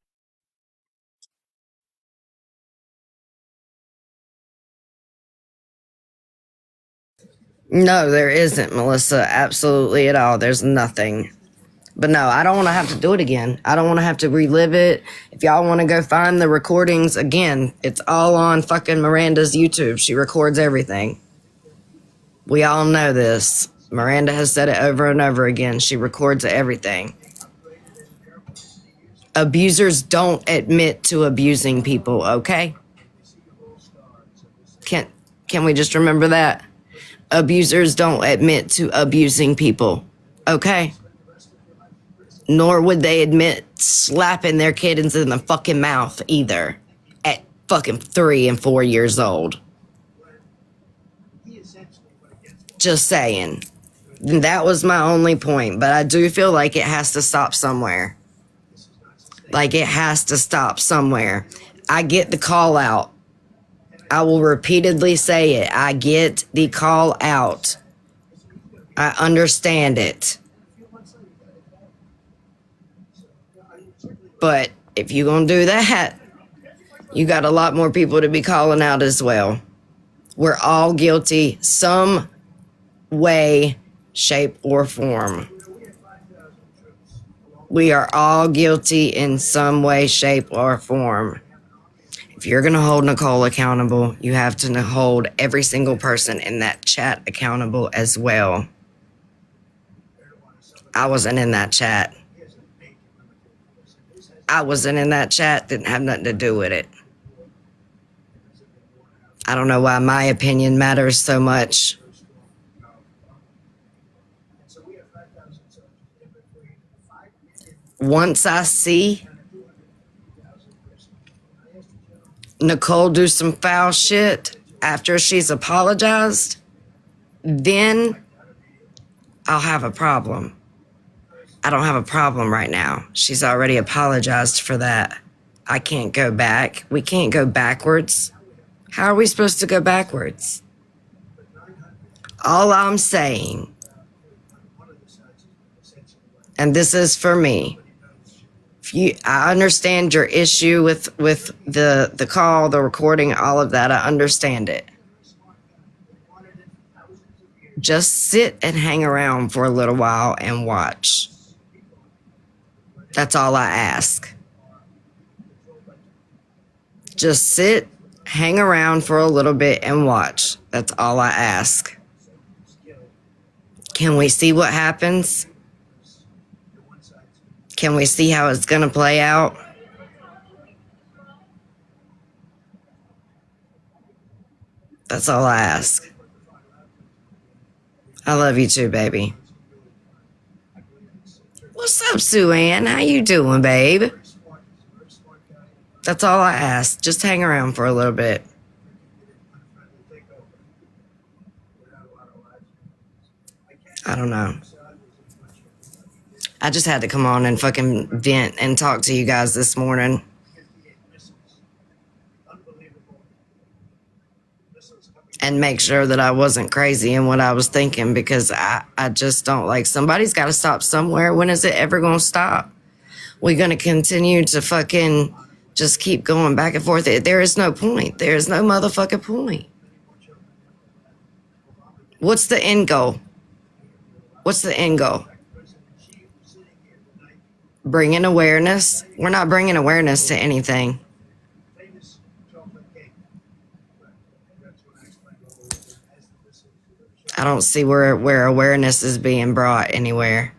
No, there isn't, Melissa. Absolutely at all. There's nothing. But no, I don't want to have to do it again. I don't want to have to relive it. If y'all want to go find the recordings again, it's all on fucking Miranda's YouTube. She records everything. We all know this. Miranda has said it over and over again. She records everything. Abusers don't admit to abusing people, okay? Can we just remember that? Abusers don't admit to abusing people, okay? Nor would they admit slapping their kids in the fucking mouth either at fucking 3 and 4 years old. Just saying. That was my only point, but I do feel like it has to stop somewhere. Like it has to stop somewhere. I get the call out. I will repeatedly say it. I get the call out. I understand it. But if you're going to do that, you got a lot more people to be calling out as well. We're all guilty some way, shape, or form. We are all guilty in some way, shape, or form. If you're going to hold Nicole accountable, you have to hold every single person in that chat accountable as well. I wasn't in that chat. I wasn't in that chat, didn't have nothing to do with it. I don't know why my opinion matters so much. Once I see Nicole do some foul shit after she's apologized, then I'll have a problem. I don't have a problem right now. She's already apologized for that. I can't go back. We can't go backwards. How are we supposed to go backwards? All I'm saying, and this is for me, I understand your issue with the call, the recording, all of that. I understand it. Just sit and hang around for a little while and watch. That's all I ask. Just sit, hang around for a little bit and watch. That's all I ask. Can we see what happens? Can we see how it's going to play out? That's all I ask. I love you too, baby. What's up, Sue Ann? How you doing, babe? That's all I ask. Just hang around for a little bit. I don't know. I just had to come on and fucking vent and talk to you guys this morning. And make sure that I wasn't crazy in what I was thinking, because I just don't like, somebody's got to stop somewhere. When is it ever going to stop? We're going to continue to fucking just keep going back and forth. There is no point. There is no motherfucking point. What's the end goal? What's the end goal? Bringing awareness? We're not bringing awareness to anything. I don't see where awareness is being brought anywhere.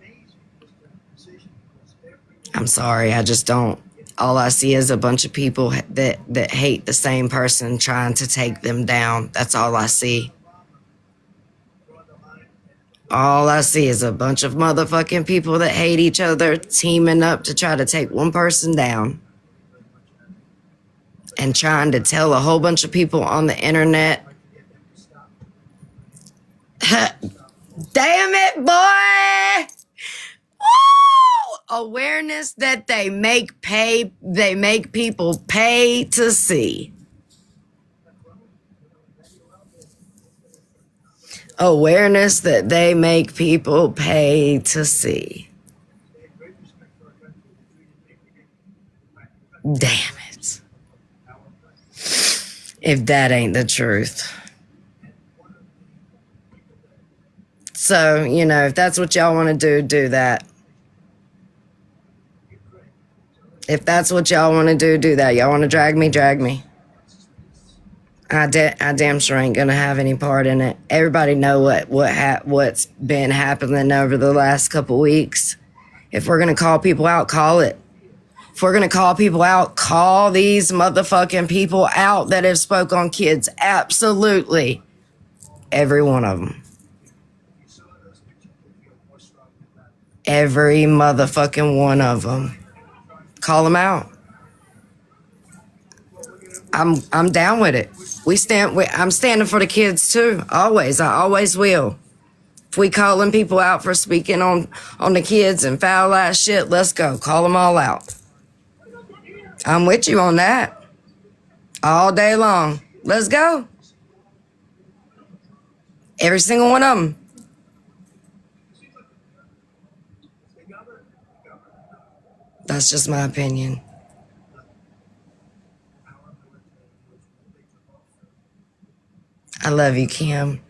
I'm sorry, I just don't. All I see is a bunch of people that hate the same person trying to take them down. That's all I see. All I see is a bunch of motherfucking people that hate each other teaming up to try to take one person down. And trying to tell a whole bunch of people on the internet, damn it, boy! Woo! Awareness that they make people pay to see. Awareness that they make people pay to see. Damn it. If that ain't the truth. So, if that's what y'all want to do that. If that's what y'all want to do that. Y'all want to drag me. I damn sure ain't gonna have any part in it. Everybody know what's been happening over the last couple weeks. If we're gonna call people out, call it. If we're gonna call people out, call these motherfucking people out that have spoke on kids. Absolutely, every one of them. Every motherfucking one of them. Call them out. I'm down with it. I'm standing for the kids too. Always. I always will. If we calling people out for speaking on the kids and foul ass shit, let's go. Call them all out. I'm with you on that. All day long. Let's go. Every single one of them. That's just my opinion. I love you, Kim.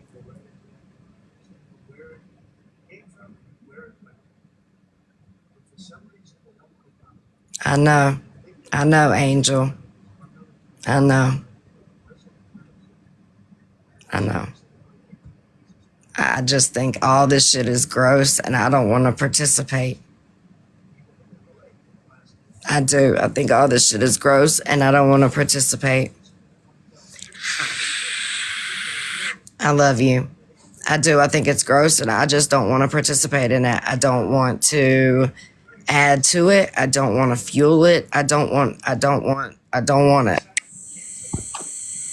I know, Angel. I know. I just think all this shit is gross and I don't want to participate. I do. I think all this shit is gross and I don't want to participate. I love you. I do. I think it's gross and I just don't want to participate in it. I don't want to add to it. I don't want to fuel it. I don't want it.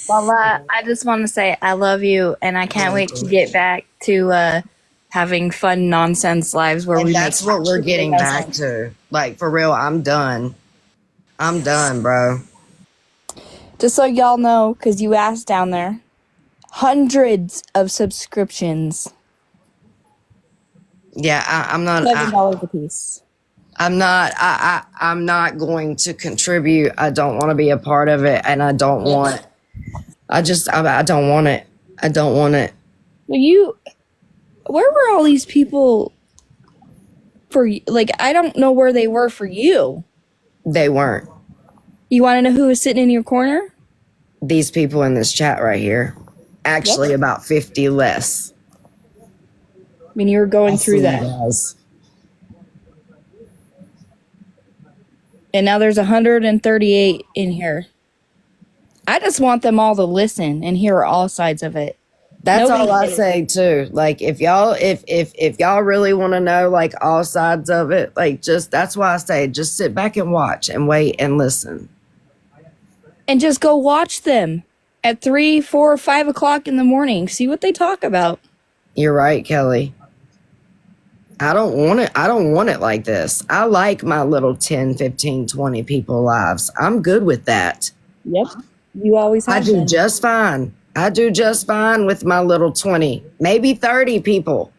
Lala, I just want to say I love you, and I can't wait to get back to having fun nonsense lives where And we that's what we're getting back to. Like, for real, I'm done. I'm done, bro. Just so y'all know, because you asked down there, hundreds of subscriptions. Yeah, I'm not. $7 a piece. I'm not going to contribute. I don't want to be a part of it, and I don't want. I don't want it. I don't want it. Where were all these people for? Like, I don't know where they were for you. They weren't. You want to know who was sitting in your corner? These people in this chat right here. Actually, about 50 less. I mean, you were going through that. Guys. And now there's 138 in here. I just want them all to listen and hear all sides of it. That's all I say too. Like, if y'all really want to know like all sides of it, like, just, that's why I say just sit back and watch and wait and listen. And just go watch them at 3, 4, 5 o'clock in the morning. See what they talk about. You're right, Kelly. I don't want it like this. I like my little 10, 15, 20 people lives. I'm good with that. Yep. You always have. I do just fine. I do just fine with my little 20, maybe 30 people.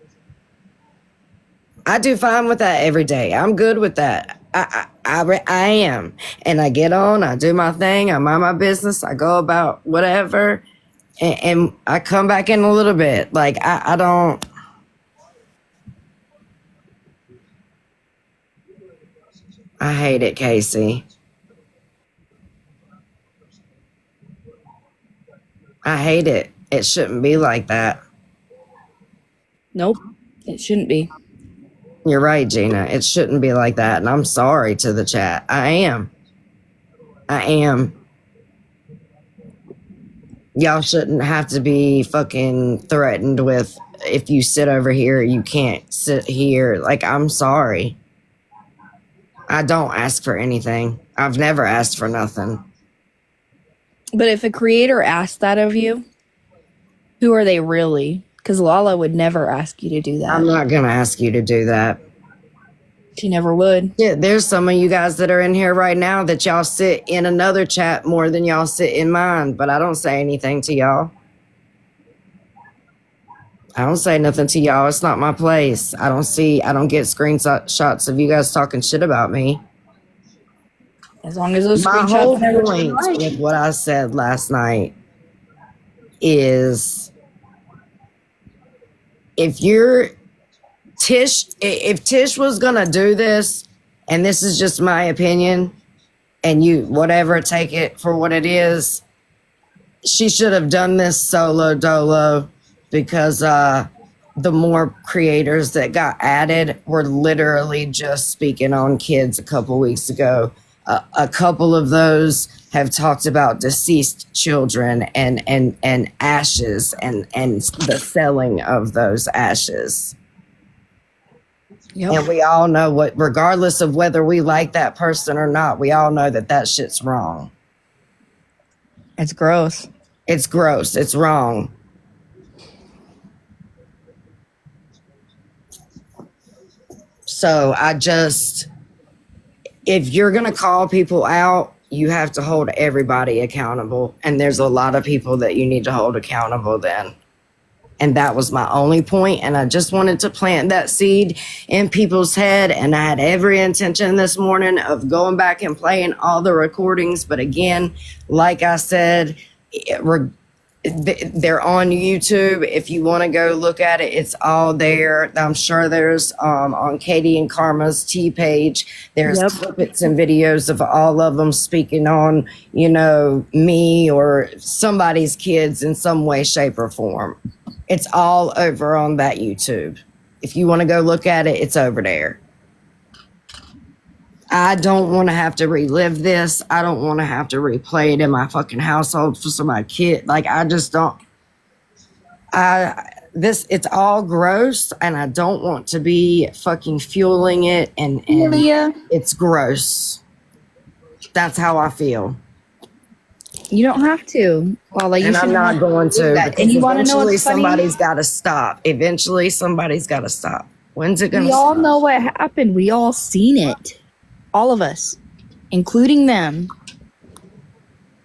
I do fine with that every day. I'm good with that. I am. And I get on, I do my thing, I mind my business, I go about whatever, and I come back in a little bit. Like, I don't. I hate it, Casey. I hate it. It shouldn't be like that. Nope, it shouldn't be. You're right, Gina. It shouldn't be like that. And I'm sorry to the chat. I am. Y'all shouldn't have to be fucking threatened with, if you sit over here, you can't sit here. Like, I'm sorry. I don't ask for anything. I've never asked for nothing. But if a creator asks that of you, who are they really? Because Lala would never ask you to do that. I'm not going to ask you to do that. She never would. Yeah, there's some of you guys that are in here right now that y'all sit in another chat more than y'all sit in mine, but I don't say anything to y'all. I don't say nothing to y'all. It's not my place. I don't get screenshots of you guys talking shit about me. As long as those My screenshots whole never point like. with what I said last night is if Tish was gonna do this, and this is just my opinion, and you whatever, take it for what it is, she should have done this solo dolo, because the more creators that got added were literally just speaking on kids a couple weeks ago. A couple of those have talked about deceased children and ashes and the selling of those ashes. Yep. And we all know what, regardless of whether we like that person or not, we all know that shit's wrong. It's gross. It's gross. It's wrong. So if you're going to call people out, you have to hold everybody accountable. And there's a lot of people that you need to hold accountable then. And that was my only point. And I just wanted to plant that seed in people's head. And I had every intention this morning of going back and playing all the recordings. But again, like I said, they're on YouTube. If you want to go look at it, it's all there. I'm sure there's on Katie and Karma's T page, there's clips and videos of all of them speaking on, me or somebody's kids in some way, shape, or form. It's all over on that YouTube. If you want to go look at it, it's over there. I don't want to have to relive this. I don't want to have to replay it in my fucking household for my kid. Like, I just don't. It's all gross, and I don't want to be fucking fueling it. And it's gross. That's how I feel. You don't have to. Well, and I'm not going to. And you want to know what's funny? Somebody's got to stop. Eventually, somebody's got to stop. When's it going to stop? We all know what happened. We all seen it. All of us, including them,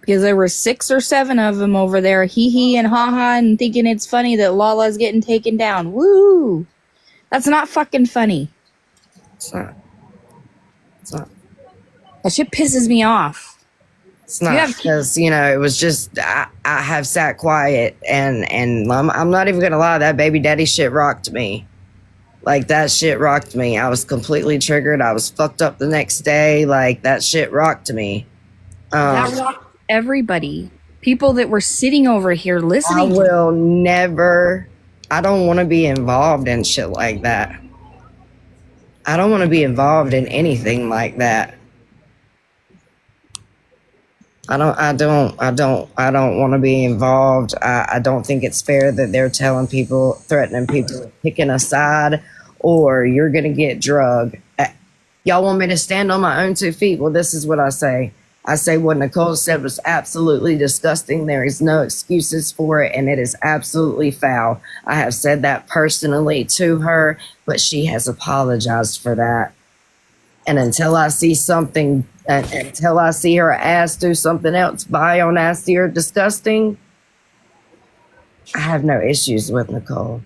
because there were 6 or 7 of them over there, hee and ha and thinking it's funny that Lala's getting taken down. Woo! That's not fucking funny. It's not. That shit pisses me off. It's not, because it was just I have sat quiet and I'm not even gonna lie, that baby daddy shit rocked me. Like, that shit rocked me. I was completely triggered. I was fucked up the next day. Like, that shit rocked me. That rocked everybody. People that were sitting over here listening. I don't want to be involved in shit like that. I don't want to be involved in anything like that. I don't want to be involved. I don't think it's fair that they're threatening people, picking a side, or you're going to get drugged. Y'all want me to stand on my own 2 feet? Well, this is what I say. I say what Nicole said was absolutely disgusting. There is no excuses for it, and it is absolutely foul. I have said that personally to her, but she has apologized for that. And until I see her ass do something else vile, nasty, or disgusting, I have no issues with Nicole.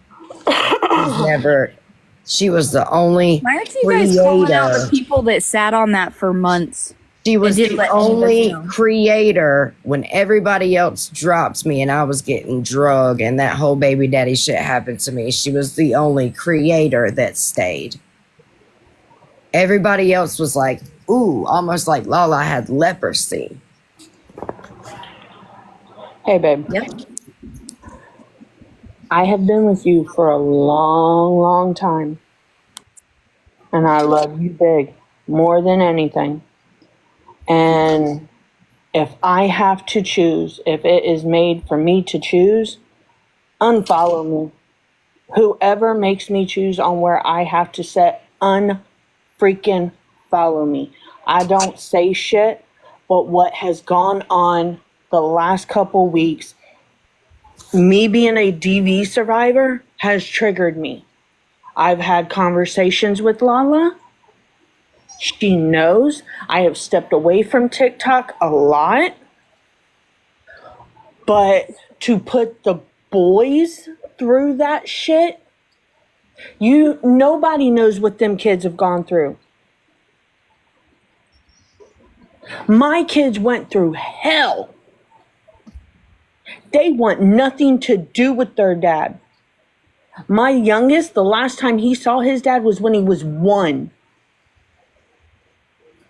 She was the only Why aren't you guys calling out the people that sat on that for months? She was the only creator when everybody else dropped me and I was getting drugged and that whole baby daddy shit happened to me. She was the only creator that stayed. Everybody else was like, ooh, almost like Lala had leprosy. Hey, babe. Yep. I have been with you for a long, long time. And I love you big, more than anything. And if I have to choose, if it is made for me to choose, unfollow me. Whoever makes me choose on where I have to set, unfreaking follow me. I don't say shit, but what has gone on the last couple weeks, me being a DV survivor, has triggered me. I've had conversations with Lala, She knows I have stepped away from TikTok a lot, but to put the boys through that shit, nobody knows what them kids have gone through. My kids went through hell. They want nothing to do with their dad. My youngest, the last time he saw his dad was when he was 1.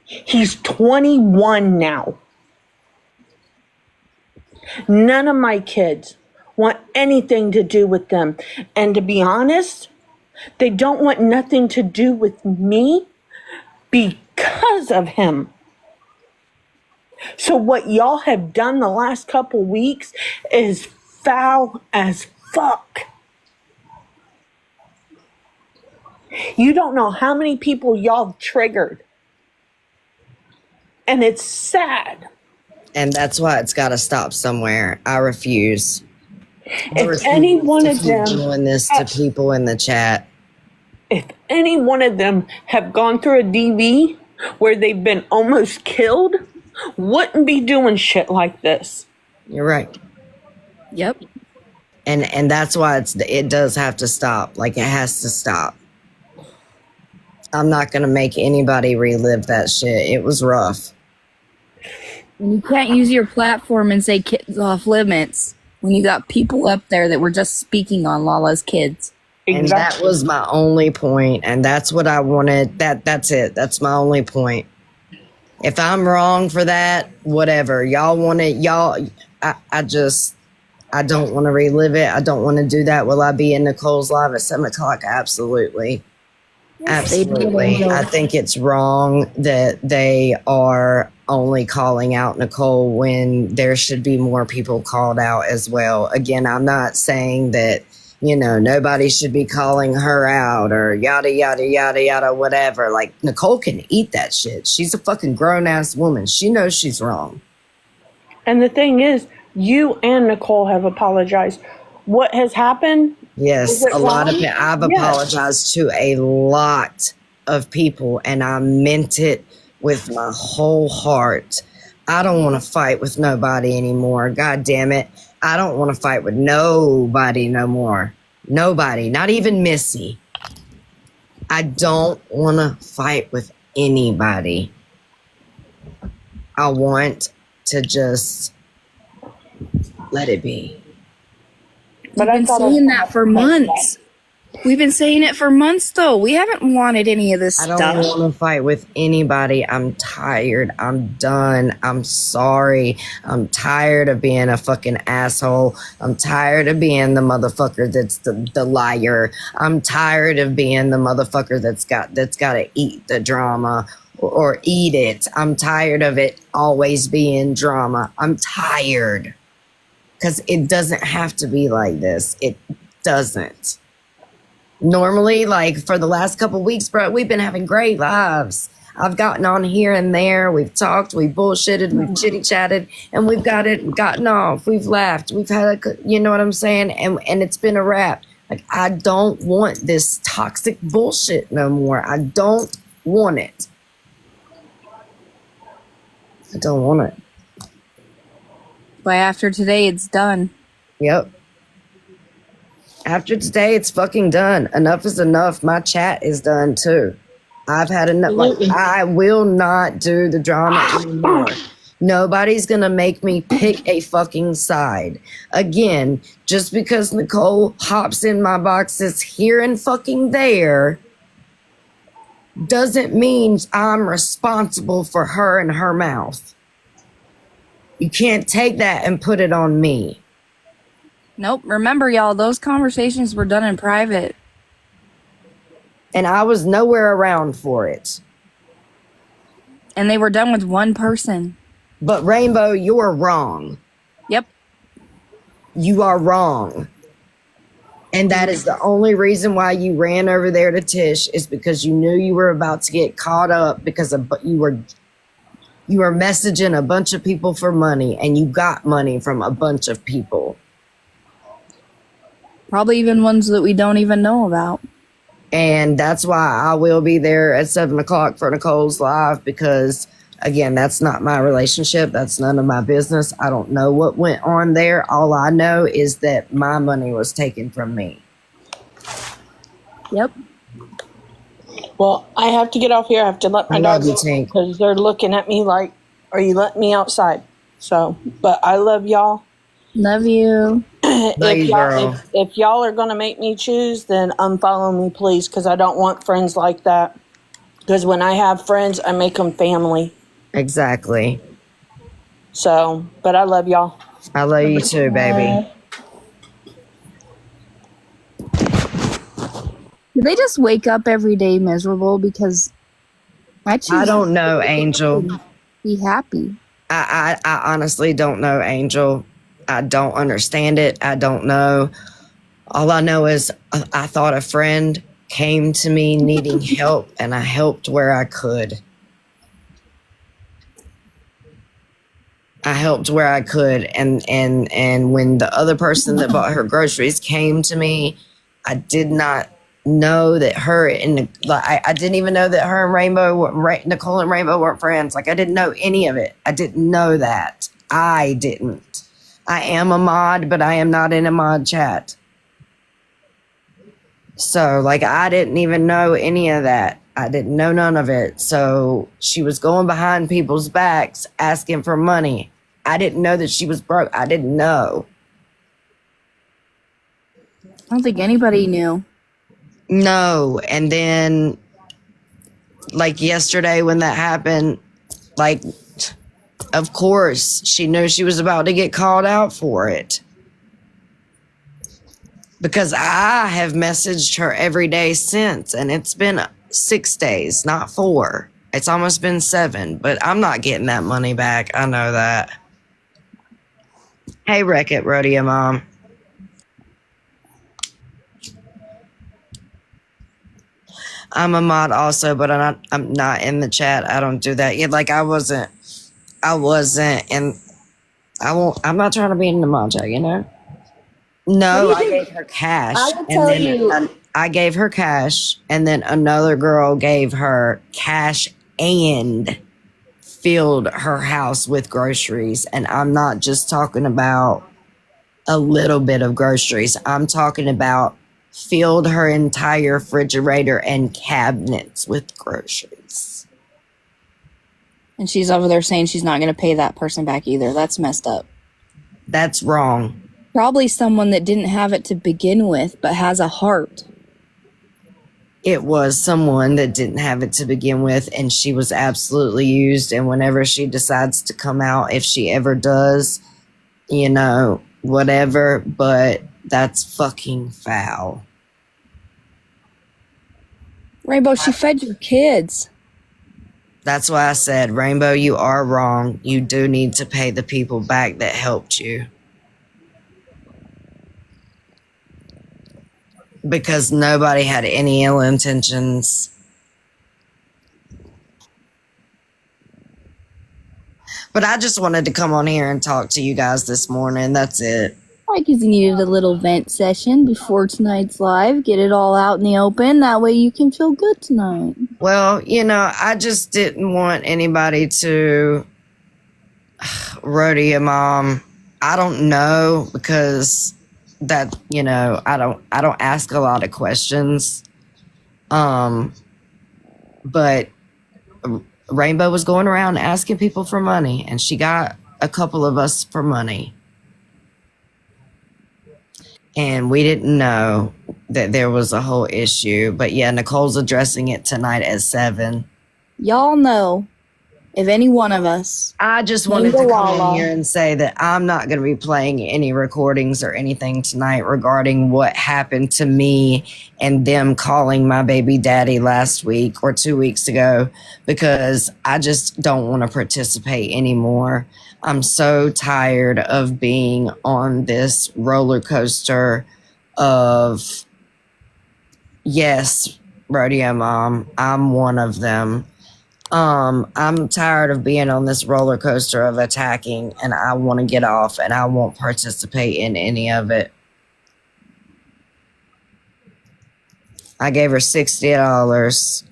He's 21 now. None of my kids want anything to do with them. And to be honest, they don't want nothing to do with me because of him. So what y'all have done the last couple weeks is foul as fuck. You don't know how many people y'all triggered. And it's sad. And that's why it's got to stop somewhere. I refuse. If any one of them doing this to people in the chat. If any one of them have gone through a DV where they've been almost killed, wouldn't be doing shit like this. You're right. Yep. And that's why it does have to stop. Like, it has to stop. I'm not going to make anybody relive that shit. It was rough. And you can't use your platform and say kids off limits when you got people up there that were just speaking on Lala's kids. And that was my only point, and that's what I wanted. That's it. That's my only point. If I'm wrong for that, whatever. Y'all want it, I don't want to relive it. I don't want to do that. Will I be in Nicole's live at 7 o'clock? Absolutely. Absolutely. I think it's wrong that they are only calling out Nicole when there should be more people called out as well. Again, I'm not saying that, nobody should be calling her out or yada, yada, yada, yada, whatever. Like, Nicole can eat that shit. She's a fucking grown-ass woman. She knows she's wrong. And the thing is, you and Nicole have apologized. What has happened? Yes, a lot of it. I've apologized to a lot of people, and I meant it with my whole heart. I don't want to fight with nobody anymore. God damn it. I don't want to fight with nobody no more. Nobody, not even Missy. I don't want to fight with anybody. I want to just let it be. But I've been saying that for months. We've been saying it for months, though. We haven't wanted any of this stuff. I don't want to fight with anybody. I'm tired. I'm done. I'm sorry. I'm tired of being a fucking asshole. I'm tired of being the motherfucker that's the liar. I'm tired of being the motherfucker that's got to eat the drama or eat it. I'm tired of it always being drama. I'm tired. Because it doesn't have to be like this. It doesn't. Normally, like for the last couple weeks, bro, we've been having great lives. I've gotten on here and there. We've talked, we've bullshitted, we've chitty-chatted, and we've gotten off. We've laughed. We've had, you know what I'm saying? And it's been a wrap. Like, I don't want this toxic bullshit no more. I don't want it. I don't want it. But after today, it's done. Yep. After today, it's fucking done. Enough is enough. My chat is done too. I've had enough. Like, I will not do the drama anymore. Nobody's gonna make me pick a fucking side. Again, just because Nicole hops in my boxes here and fucking there doesn't mean I'm responsible for her and her mouth. You can't take that and put it on me. Nope. Remember, y'all, those conversations were done in private. And I was nowhere around for it. And they were done with one person. But Rainbow, you're wrong. Yep. You are wrong. And that is the only reason why you ran over there to Tish, is because you knew you were about to get caught up because you were messaging a bunch of people for money, and you got money from a bunch of people. Probably even ones that we don't even know about. And that's why I will be there at 7 o'clock for Nicole's live, because again, that's not my relationship. That's none of my business. I don't know what went on there. All I know is that my money was taken from me. Yep. Well, I have to get off here. I have to let my I love dogs you, out Tink. because they're looking at me like, "Are you letting me outside?" So, but I love y'all. Love you. Love you, girl. If y'all are gonna make me choose, then unfollow me, please, because I don't want friends like that. Because when I have friends, I make them family. Exactly. So, but I love y'all. I love you too, baby. Do they just wake up every day miserable? Because I choose I don't know, to Angel. be happy. I honestly don't know, Angel. I don't understand it. I don't know. All I know is I thought a friend came to me needing help, and I helped where I could. I helped where I could, and when the other person that bought her groceries came to me, I did not know that her and I didn't even know that her and Nicole and Rainbow weren't friends. Like, I didn't know any of it. I didn't know that. I didn't. I am a mod, but I am not in a mod chat. So, like, I didn't even know any of that. I didn't know none of it. So she was going behind people's backs asking for money. I didn't know that she was broke. I didn't know. I don't think anybody knew. No. And then, like, yesterday when that happened, like, of course, she knew she was about to get called out for it. Because I have messaged her every day since, and it's been 6 days, not 4. It's almost been 7, but I'm not getting that money back. I know that. Hey, Wreck-It Rodeo Mom. I'm a mod also, but I'm not in the chat. I don't do that. Yeah, like I wasn't in. I'm not trying to be in the mod chat, you know. No, I gave her cash, I will and tell then you. I gave her cash, and then another girl gave her cash and filled her house with groceries. And I'm not just talking about a little bit of groceries. I'm talking about filled her entire refrigerator and cabinets with groceries. And she's over there saying she's not going to pay that person back either. That's messed up. That's wrong. Probably someone that didn't have it to begin with, but has a heart. It was someone that didn't have it to begin with, and she was absolutely used. And whenever she decides to come out, if she ever does, you know, whatever, but that's fucking foul. Rainbow, she fed your kids. That's why I said, Rainbow, you are wrong. You do need to pay the people back that helped you. Because nobody had any ill intentions. But I just wanted to come on here and talk to you guys this morning. That's it. Like you needed a little vent session before tonight's live. Get it all out in the open. That way you can feel good tonight. Well, you know, I just didn't want anybody to rodeo mom. I don't know, because that, you know, I don't ask a lot of questions. But Rainbow was going around asking people for money, and she got a couple of us for money. And we didn't know that there was a whole issue. But yeah, Nicole's addressing it tonight at 7. Y'all know, if any one of us. I just wanted to come on here and say that I'm not going to be playing any recordings or anything tonight regarding what happened to me and them calling my baby daddy last week or 2 weeks ago, because I just don't want to participate anymore. I'm so tired of being on this roller coaster of, yes, rodeo mom, I'm one of them. I'm tired of being on this roller coaster of attacking, and I want to get off, and I won't participate in any of it. I gave her $60.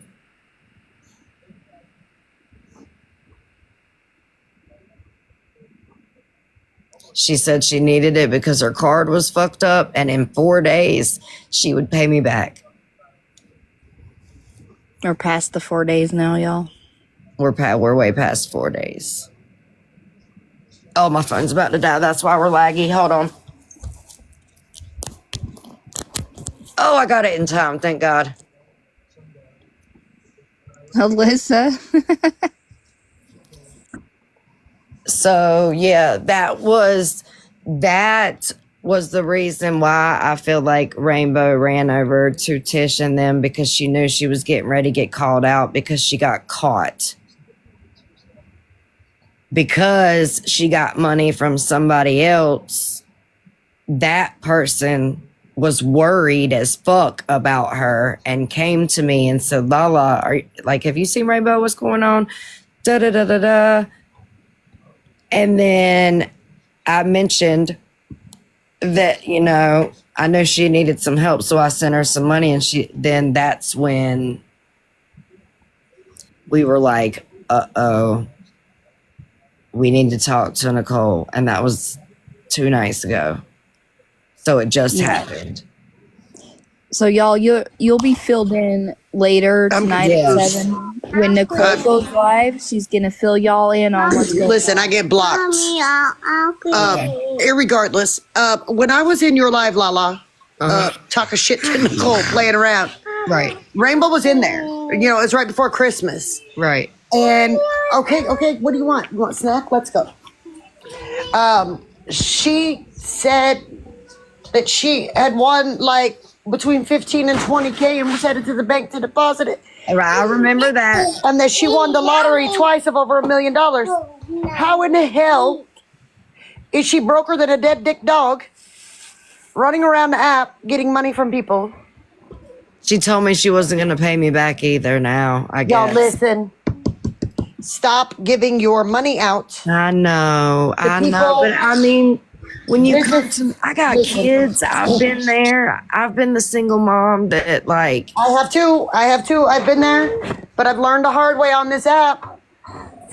She said she needed it because her card was fucked up, and in 4 days, she would pay me back. We're past the 4 days now, y'all. We're way past 4 days. Oh, my phone's about to die. That's why we're laggy. Hold on. Oh, I got it in time. Thank God. Alyssa. So yeah, that was the reason why I feel like Rainbow ran over to Tish and them, because she knew she was getting ready to get called out because she got caught. Because she got money from somebody else, that person was worried as fuck about her and came to me and said, Lala, have you seen Rainbow? What's going on? Da da da da da. And then I mentioned that, I know she needed some help, so I sent her some money, and then that's when we were like, uh-oh, we need to talk to Nicole. And that was 2 nights ago. So it just happened. So y'all, you'll be filled in later tonight at 7 when Nicole goes live. She's gonna fill y'all in on what's going on. Listen, I get blocked. Irregardless, when I was in your live, Lala, talking shit to Nicole, playing around. Right. Rainbow was in there. It's right before Christmas. Right. And okay, what do you want? You want a snack? Let's go. She said that she had won like between 15 and 20K and was headed to the bank to deposit it. I remember that. And that she won the lottery twice of over $1 million. How in the hell is she broker than a dead dick dog running around the app getting money from people? She told me she wasn't going to pay me back either now, I guess. Y'all listen. Stop giving your money out. I know. But I mean, when you come to, I got kids. I've been there. I've been the single mom that I have too. I've been there, but I've learned the hard way on this app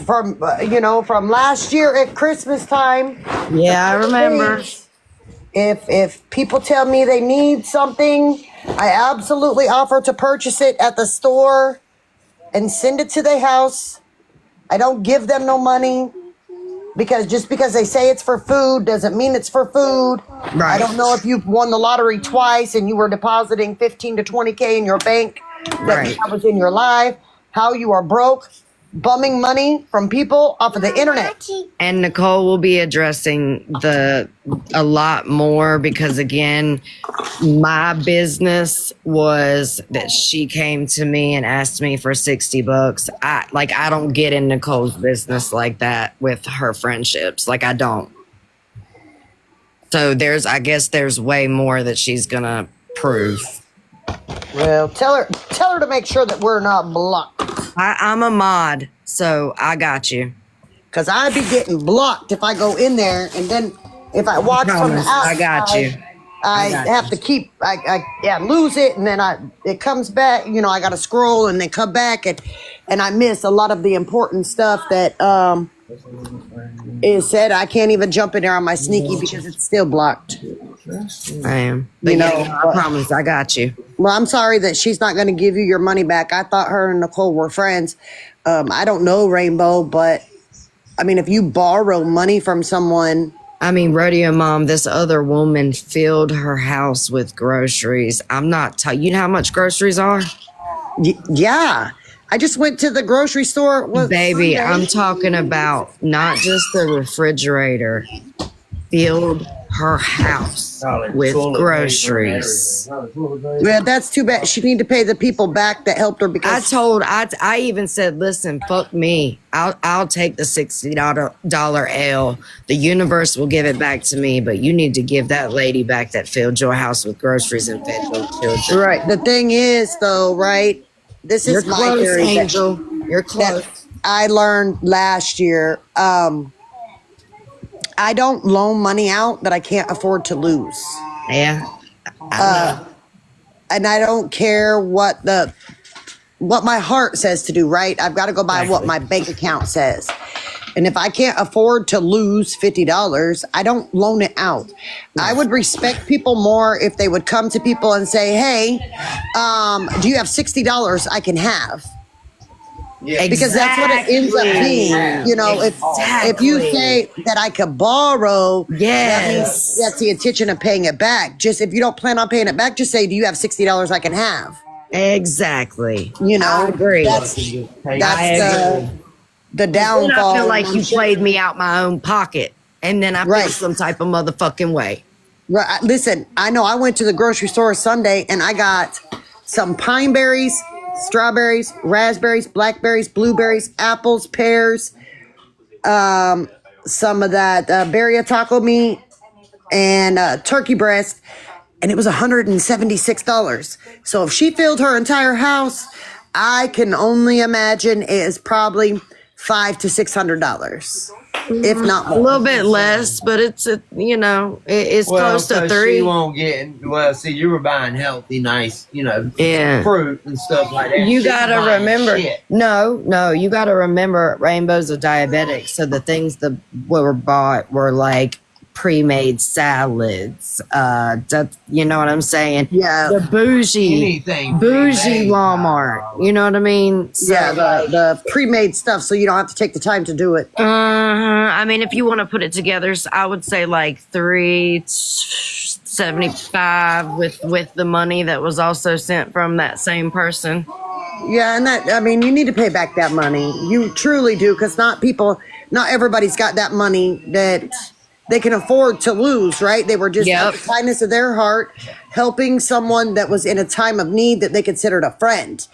from last year at Christmas time. Yeah, I remember. If people tell me they need something, I absolutely offer to purchase it at the store and send it to their house. I don't give them no money. Because just because they say it's for food doesn't mean it's for food. Right. I don't know if you've won the lottery twice and you were depositing 15 to 20K in your bank that was in your life. How you are broke, bumming money from people off of the internet. And Nicole will be addressing a lot more, because again, my business was that she came to me and asked me for $60. I don't get in Nicole's business like that with her friendships. I don't. So I guess there's way more that she's gonna prove. Well, tell her to make sure that we're not blocked. I'm a mod, so I got you. Because I'd be getting blocked if I go in there, and then if I watch from the outside, I got you. I have to keep, lose it, and then it comes back. I got to scroll and then come back, and I miss a lot of the important stuff that is said. I can't even jump in there on my sneaky because it's still blocked. I am. But I promise, I got you. Well, I'm sorry that she's not going to give you your money back. I thought her and Nicole were friends. I don't know Rainbow, but I mean, if you borrow money from someone. I mean, Rodeo Mom, this other woman filled her house with groceries. I'm not you know how much groceries are? Yeah. I just went to the grocery store. Baby, I'm talking about not just the refrigerator. Filled her house with groceries. Yeah, that's too bad. She need to pay the people back that helped her. Because I even said, listen, fuck me. I'll take the $60 L. The universe will give it back to me, but you need to give that lady back that filled your house with groceries and fed your children. Right. The thing is, though, right? This is my close, theory. Angel. You're close. I learned last year. I don't loan money out that I can't afford to lose. Yeah. and I don't care what my heart says to do, right? I've got to go by what my bank account says. And if I can't afford to lose $50, I don't loan it out. I would respect people more if they would come to people and say, hey, do you have $60 I can have? Yeah. Because that's what it ends up being. You know, if you say that I could borrow, that means that's the intention of paying it back. Just if you don't plan on paying it back, just say, do you have $60 I can have? Exactly. You know, I agree. That's the downfall. I feel like you played me out my own pocket, and then I feel some type of motherfucking way. Right. Listen, I know I went to the grocery store Sunday and I got some pine berries, strawberries, raspberries, blackberries, blueberries, apples, pears, some of that berry taco meat, and turkey breast, and it was $176. So if she filled her entire house, I can only imagine it is probably $500 to $600, if not more. A little bit less, but it's close to $3. She won't get. Well, see, you were buying healthy, nice, fruit and stuff like that. You gotta remember. No, you gotta remember. Rainbow's a diabetic, so the things that were bought were like pre-made salads. You know what I'm saying? Yeah. The bougie Walmart. You know what I mean? So, yeah, the pre-made stuff, so you don't have to take the time to do it. I mean, if you want to put it together, I would say like $375 with the money that was also sent from that same person. Yeah, and you need to pay back that money. You truly do, because not everybody's got that money that they can afford to lose, right? They were just out of the kindness of their heart, helping someone that was in a time of need that they considered a friend.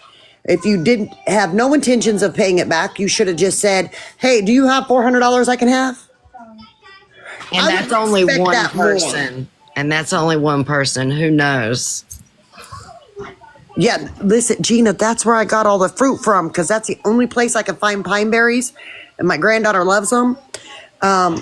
If you didn't have no intentions of paying it back, you should have just said, hey, do you have $400 I can have? And that's only one person. And that's only one person. Who knows? Yeah, listen, Gina, that's where I got all the fruit from, because that's the only place I can find pine berries, and my granddaughter loves them. And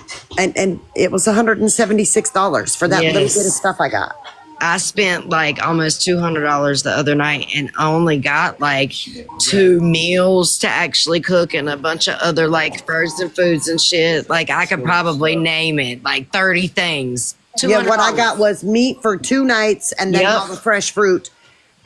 it was $176 for that little bit of stuff I got. I spent like almost $200 the other night and only got like 2 meals to actually cook and a bunch of other like frozen foods and shit. Like I could probably name it like 30 things. Yeah, what I got was meat for 2 nights and then all the fresh fruit.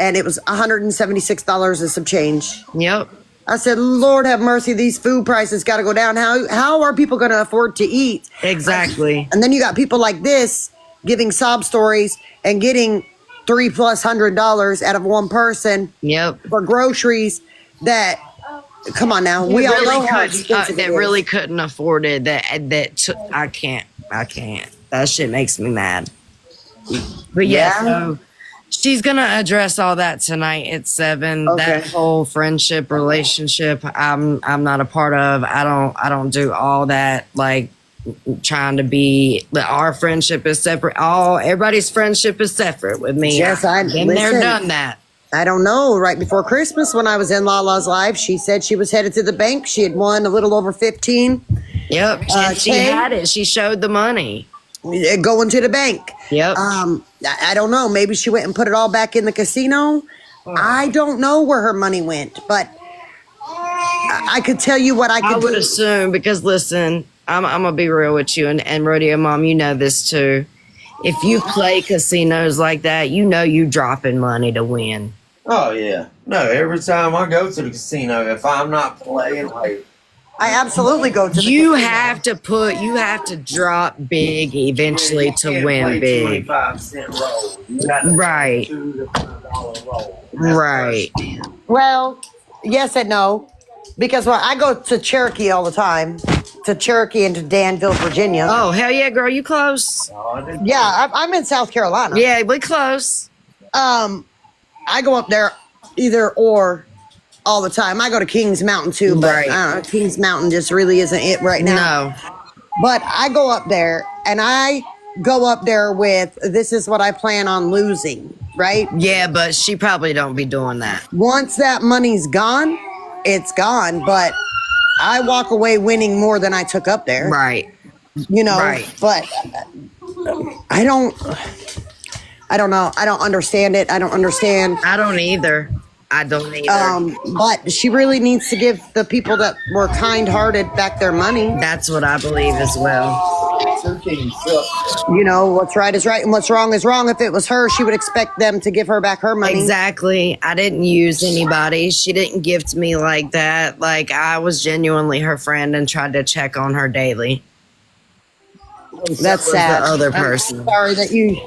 And it was $176 and some change. Yep. I said, Lord have mercy, these food prices got to go down. How are people going to afford to eat? Exactly. And then you got people like this giving sob stories and getting $300+ out of one person. Yep. For groceries that, come on now, we all know how expensive it is. Really couldn't afford it. I can't. That shit makes me mad. But so she's gonna address all that tonight at 7. Okay. That whole friendship relationship, I'm not a part of. I don't do all that, like trying to be. Our friendship is separate. Everybody's friendship is separate with me. Yes, I've been there, done that. I don't know. Right before Christmas, when I was in Lala's live, she said she was headed to the bank. She had won a little over 15. Yep, she had it. She showed the money. Going to the bank. Yep. I don't know. Maybe she went and put it all back in the casino. I don't know where her money went, but I could tell you what I would assume, because listen, I'm gonna be real with you, and Rodeo Mom, you know this too. If you play casinos like that, you know you dropping money to win. Oh yeah. No, every time I go to the casino, if I'm not playing like, I absolutely go to the you casino. have to drop big eventually to win big. 25-cent roll. Right. $2 to $5 roll. Right. Well, yes and no. Because I go to Cherokee all the time. To Cherokee and to Danville, Virginia. Oh, hell yeah, girl. You close. Yeah, I'm in South Carolina. Yeah, we close. I go up there either or all the time. I go to Kings Mountain too, but Kings Mountain just really isn't it right now. No. But I go up there, and I go up there with, this is what I plan on losing, right? Yeah, but she probably don't be doing that. Once that money's gone, it's gone, but I walk away winning more than I took up there. Right. You know, but I don't, I don't know. I don't understand it. I don't understand. I don't either. But she really needs to give the people that were kind-hearted back their money. That's what I believe as well. You know, what's right is right and what's wrong is wrong. If it was her, she would expect them to give her back her money. Exactly. I didn't use anybody. She didn't gift me like that. Like, I was genuinely her friend and tried to check on her daily. That's sad. The other person. I'm sorry that you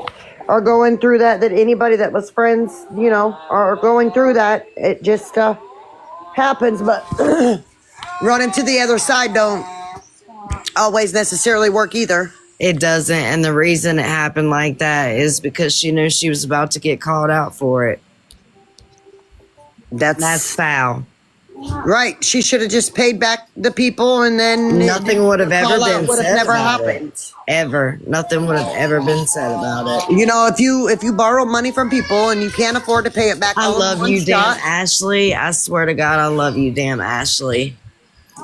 are going through that, that anybody that was friends, you know, are going through that. It just happens, but running to the other side don't always necessarily work either. It doesn't, and the reason it happened like that is because she knew she was about to get called out for it. That's foul. Right. She should have just paid back the people, and then nothing would have ever been would said have never about happened. It. Ever. Nothing would have ever been said about it. You know, if you borrow money from people and you can't afford to pay it back, I love you, damn Ashley. I swear to God, I love you, damn Ashley.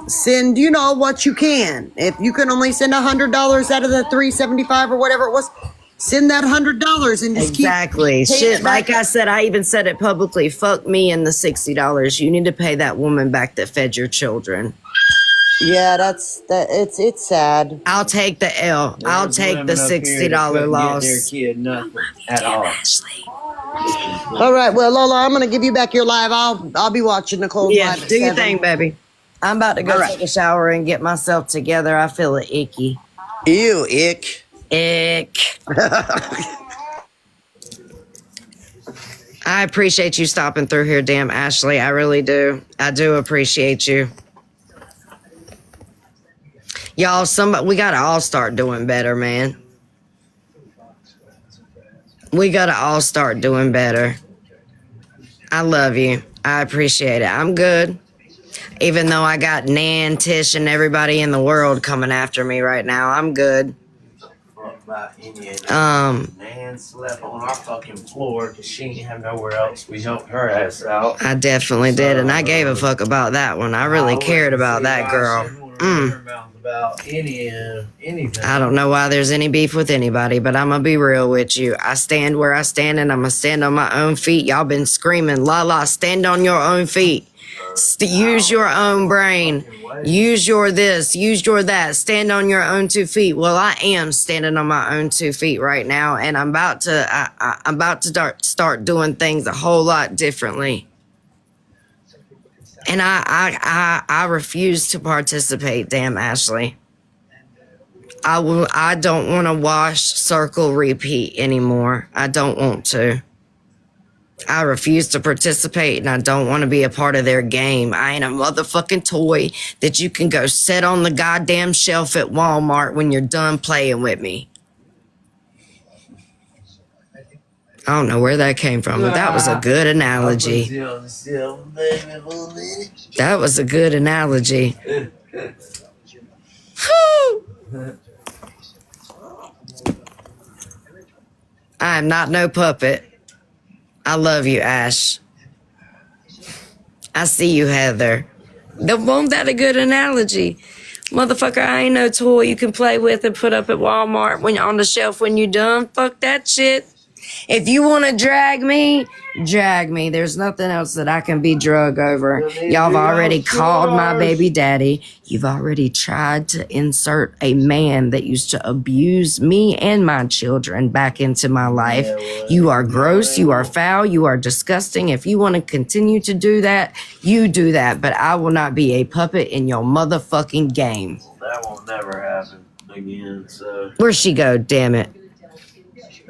Send, you know, what you can. If you can only send $100 out of the $375 or whatever it was, send that $100 and just exactly. Shit, like I said, I even said it publicly. Fuck me and the $60. You need to pay that woman back that fed your children. Yeah, it's sad. I'll take the L. I'll take the $60 loss. Their kid nothing at all. Ashley. All right, well, Lola, I'm gonna give you back your live. I'll be watching Nicole's live. Do your thing, baby. I'm about to go take a shower and get myself together. I feel it icky. Ew, ick. Ick. I appreciate you stopping through here, damn Ashley. I really do. I do appreciate you. Y'all, we gotta all start doing better, man. We gotta all start doing better. I love you. I appreciate it. I'm good. Even though I got Nan, Tish, and everybody in the world coming after me right now, I'm good. Nan slept on our fucking floor because she didn't have nowhere else. We helped her ass out. I definitely did, and I gave a fuck about that one. I really cared about that girl. About anything. I don't know why there's any beef with anybody, but I'm gonna be real with you. I stand where I stand, and I'm gonna stand on my own feet. Y'all been screaming, Lala, stand on your own feet. Use your own brain. Use your this. Use your that. Stand on your own 2 feet. Well, I am standing on my own 2 feet right now, and I'm about to start doing things a whole lot differently. And I refuse to participate, damn Ashley. I don't want to wash, circle, repeat anymore. I don't want to. I refuse to participate, and I don't want to be a part of their game. I ain't a motherfucking toy that you can go sit on the goddamn shelf at Walmart when you're done playing with me. I don't know where that came from, but that was a good analogy. That was a good analogy. I am not no puppet. I love you, Ash. I see you, Heather. Won't that a good analogy? Motherfucker, I ain't no toy you can play with and put up at Walmart when you're on the shelf when you done. Fuck that shit. If you want to drag me, drag me. There's nothing else that I can be drug over. Y'all have already called my baby daddy. You've already tried to insert a man that used to abuse me and my children back into my life. You are gross. You are foul. You are disgusting. If you want to continue to do that, you do that. But I will not be a puppet in your motherfucking game. That won't never happen again, so. Where'd she go, damn it?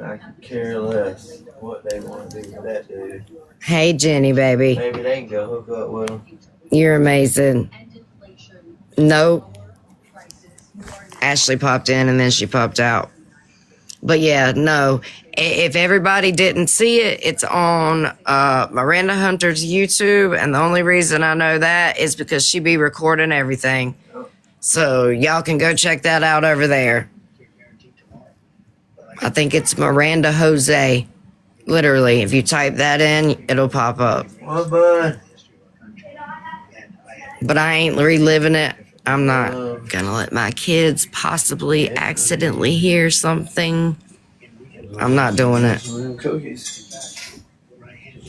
I could care less what they want to do with that dude. Hey, Jenny, baby. Maybe they can go hook up with him. You're amazing. Nope. Ashley popped in and then she popped out. But yeah, no. If everybody didn't see it, it's on Miranda Hunter's YouTube. And the only reason I know that is because she be recording everything. So y'all can go check that out over there. I think it's Miranda Jose. Literally, if you type that in, it'll pop up. What, bud? But I ain't reliving it. I'm not gonna let my kids possibly accidentally hear something. I'm not doing it.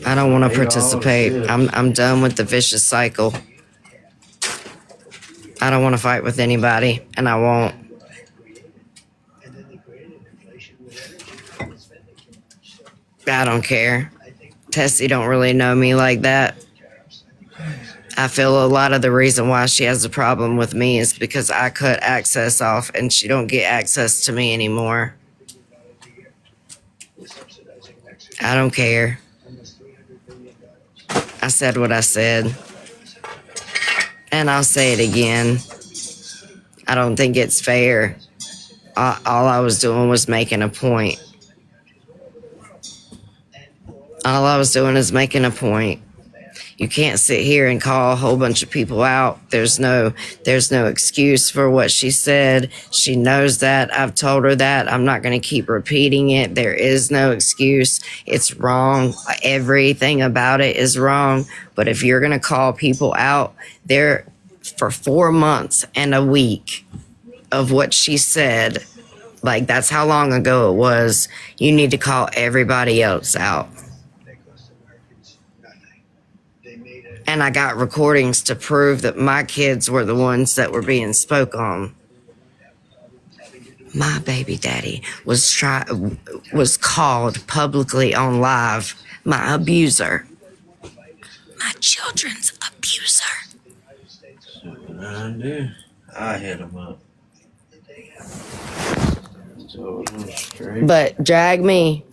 I don't want to participate. I'm done with the vicious cycle. I don't want to fight with anybody, and I won't. I don't care. Tessie don't really know me like that. I feel a lot of the reason why she has a problem with me is because I cut access off and she don't get access to me anymore. I don't care. I said what I said. And I'll say it again. I don't think it's fair. All I was doing was making a point. All I was doing is making a point. You can't sit here and call a whole bunch of people out. There's no excuse for what she said. She knows that. I've told her that. I'm not going to keep repeating it. There is no excuse. It's wrong. Everything about it is wrong. But if you're going to call people out there for 4 months and a week of what she said, like that's how long ago it was, you need to call everybody else out. And I got recordings to prove that my kids were the ones that were being spoke on. My baby daddy was called publicly on live my abuser. My children's abuser. I hit him up. But drag me.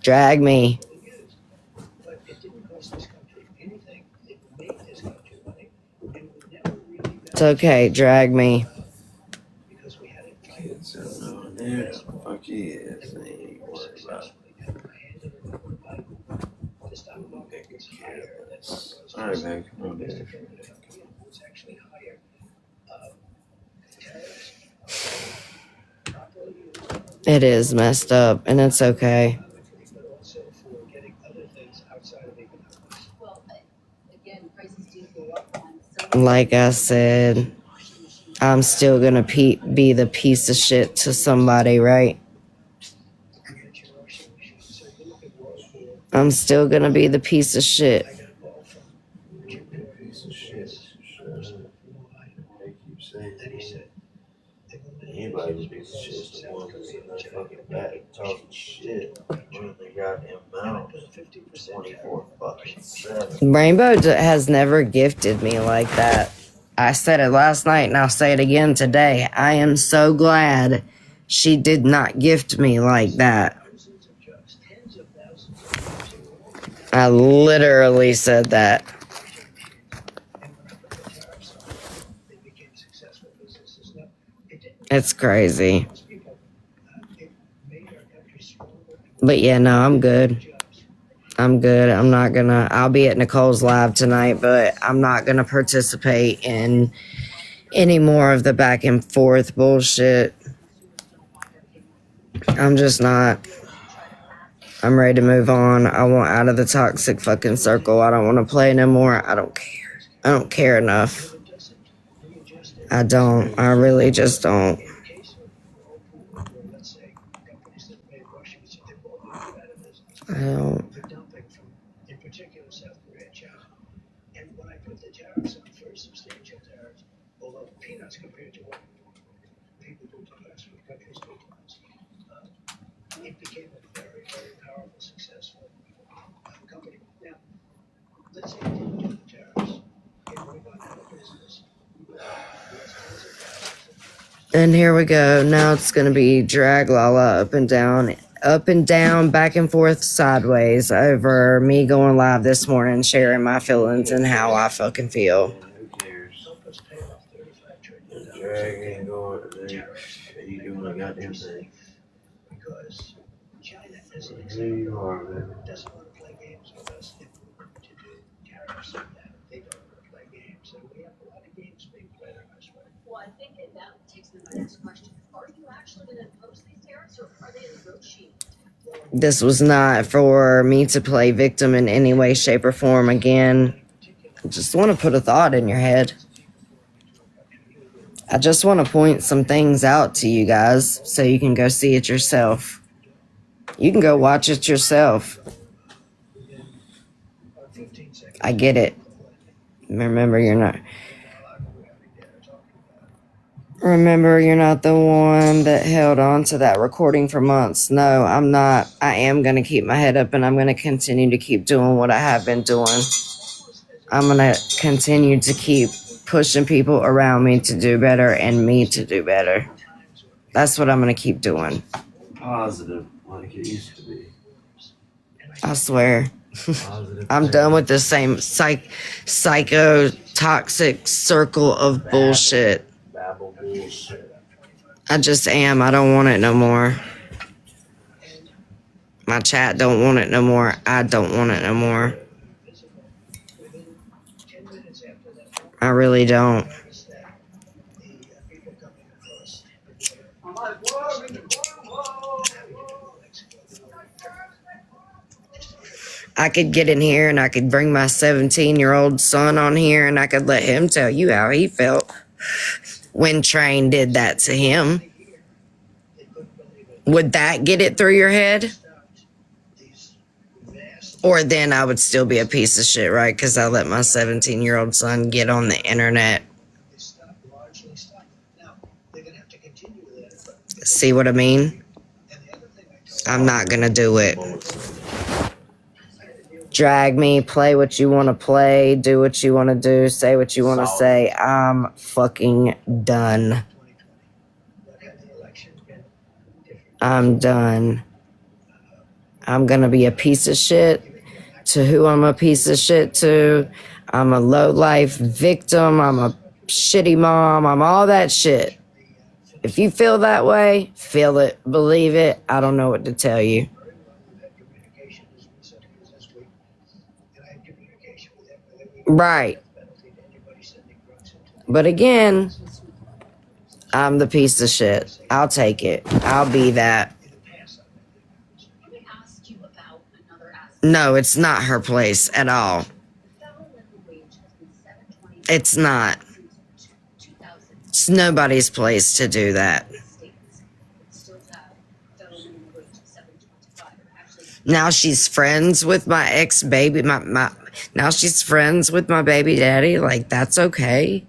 Drag me. It's okay, drag me. Fuck yes, they ain't worried about it. Alright, man, come on, dude. It is messed up, and it's okay. Like I said, I'm still gonna be the piece of shit to somebody, right? I'm still gonna be the piece of shit. Anybody's piece of shit is the one that's in that fucking back talking shit. When they got him out 24 fucking 7. Rainbow has never gifted me like that. I said it last night and I'll say it again today. I am so glad she did not gift me like that. I literally said that. It's crazy. But yeah, no, I'm good. I'm good. I'll be at Nicole's live tonight, but I'm not gonna participate in any more of the back and forth bullshit. I'm just not. I'm ready to move on. I want out of the toxic fucking circle. I don't want to play no more. I don't care. I don't care enough. I don't. I really just don't. I don't. And here we go. Now it's going to be drag Lala up and down, back and forth, sideways over me going live this morning, sharing my feelings and how I fucking feel. Who cares? Drag ain't going. You doing a goddamn thing. Here you are, man. Well, I think that takes me to the next question. Are you actually going to post these tariffs, or are they negotiated? This was not for me to play victim in any way, shape, or form again. I just want to put a thought in your head. I just want to point some things out to you guys so you can go see it yourself. You can go watch it yourself. I get it. Remember, you're not the one that held on to that recording for months. No, I'm not. I am going to keep my head up, and I'm going to continue to keep doing what I have been doing. I'm going to continue to keep pushing people around me to do better and me to do better. That's what I'm going to keep doing. Positive like it used to be. I swear. I'm done with the same psycho toxic circle of bullshit. Babble bullshit. I just am. I don't want it no more. My chat don't want it no more. I don't want it no more. I really don't. I could get in here and I could bring my 17-year-old son on here and I could let him tell you how he felt when Train did that to him. Would that get it through your head? Or then I would still be a piece of shit, right? Because I let my 17-year-old son get on the internet. See what I mean? I'm not going to do it. Drag me, play what you want to play, do what you want to do, say what you want to say. I'm fucking done. I'm done. I'm going to be a piece of shit to who I'm a piece of shit to. I'm a low-life victim. I'm a shitty mom. I'm all that shit. If you feel that way, feel it, believe it. I don't know what to tell you. Right. But again, I'm the piece of shit. I'll take it. I'll be that. No, it's not her place at all. It's not. It's nobody's place to do that. Now she's friends with my ex-baby, now she's friends with my baby daddy. Like, that's okay.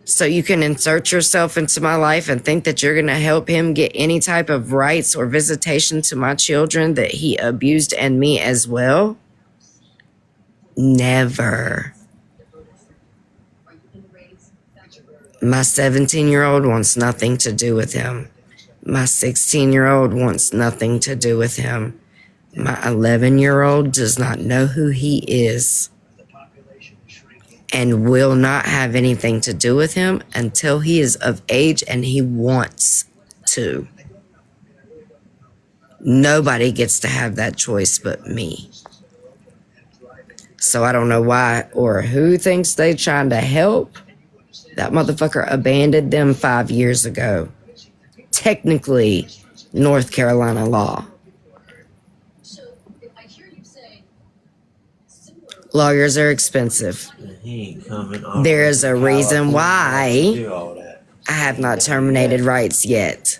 So you can insert yourself into my life and think that you're going to help him get any type of rights or visitation to my children that he abused and me as well? Never. My 17-year-old wants nothing to do with him. My 16-year-old wants nothing to do with him. My 11-year-old does not know who he is and will not have anything to do with him until he is of age and he wants to. Nobody gets to have that choice but me. So I don't know why or who thinks they trying to help. That motherfucker abandoned them 5 years ago. Technically, North Carolina law. Lawyers are expensive. There is a reason why I have not terminated rights yet.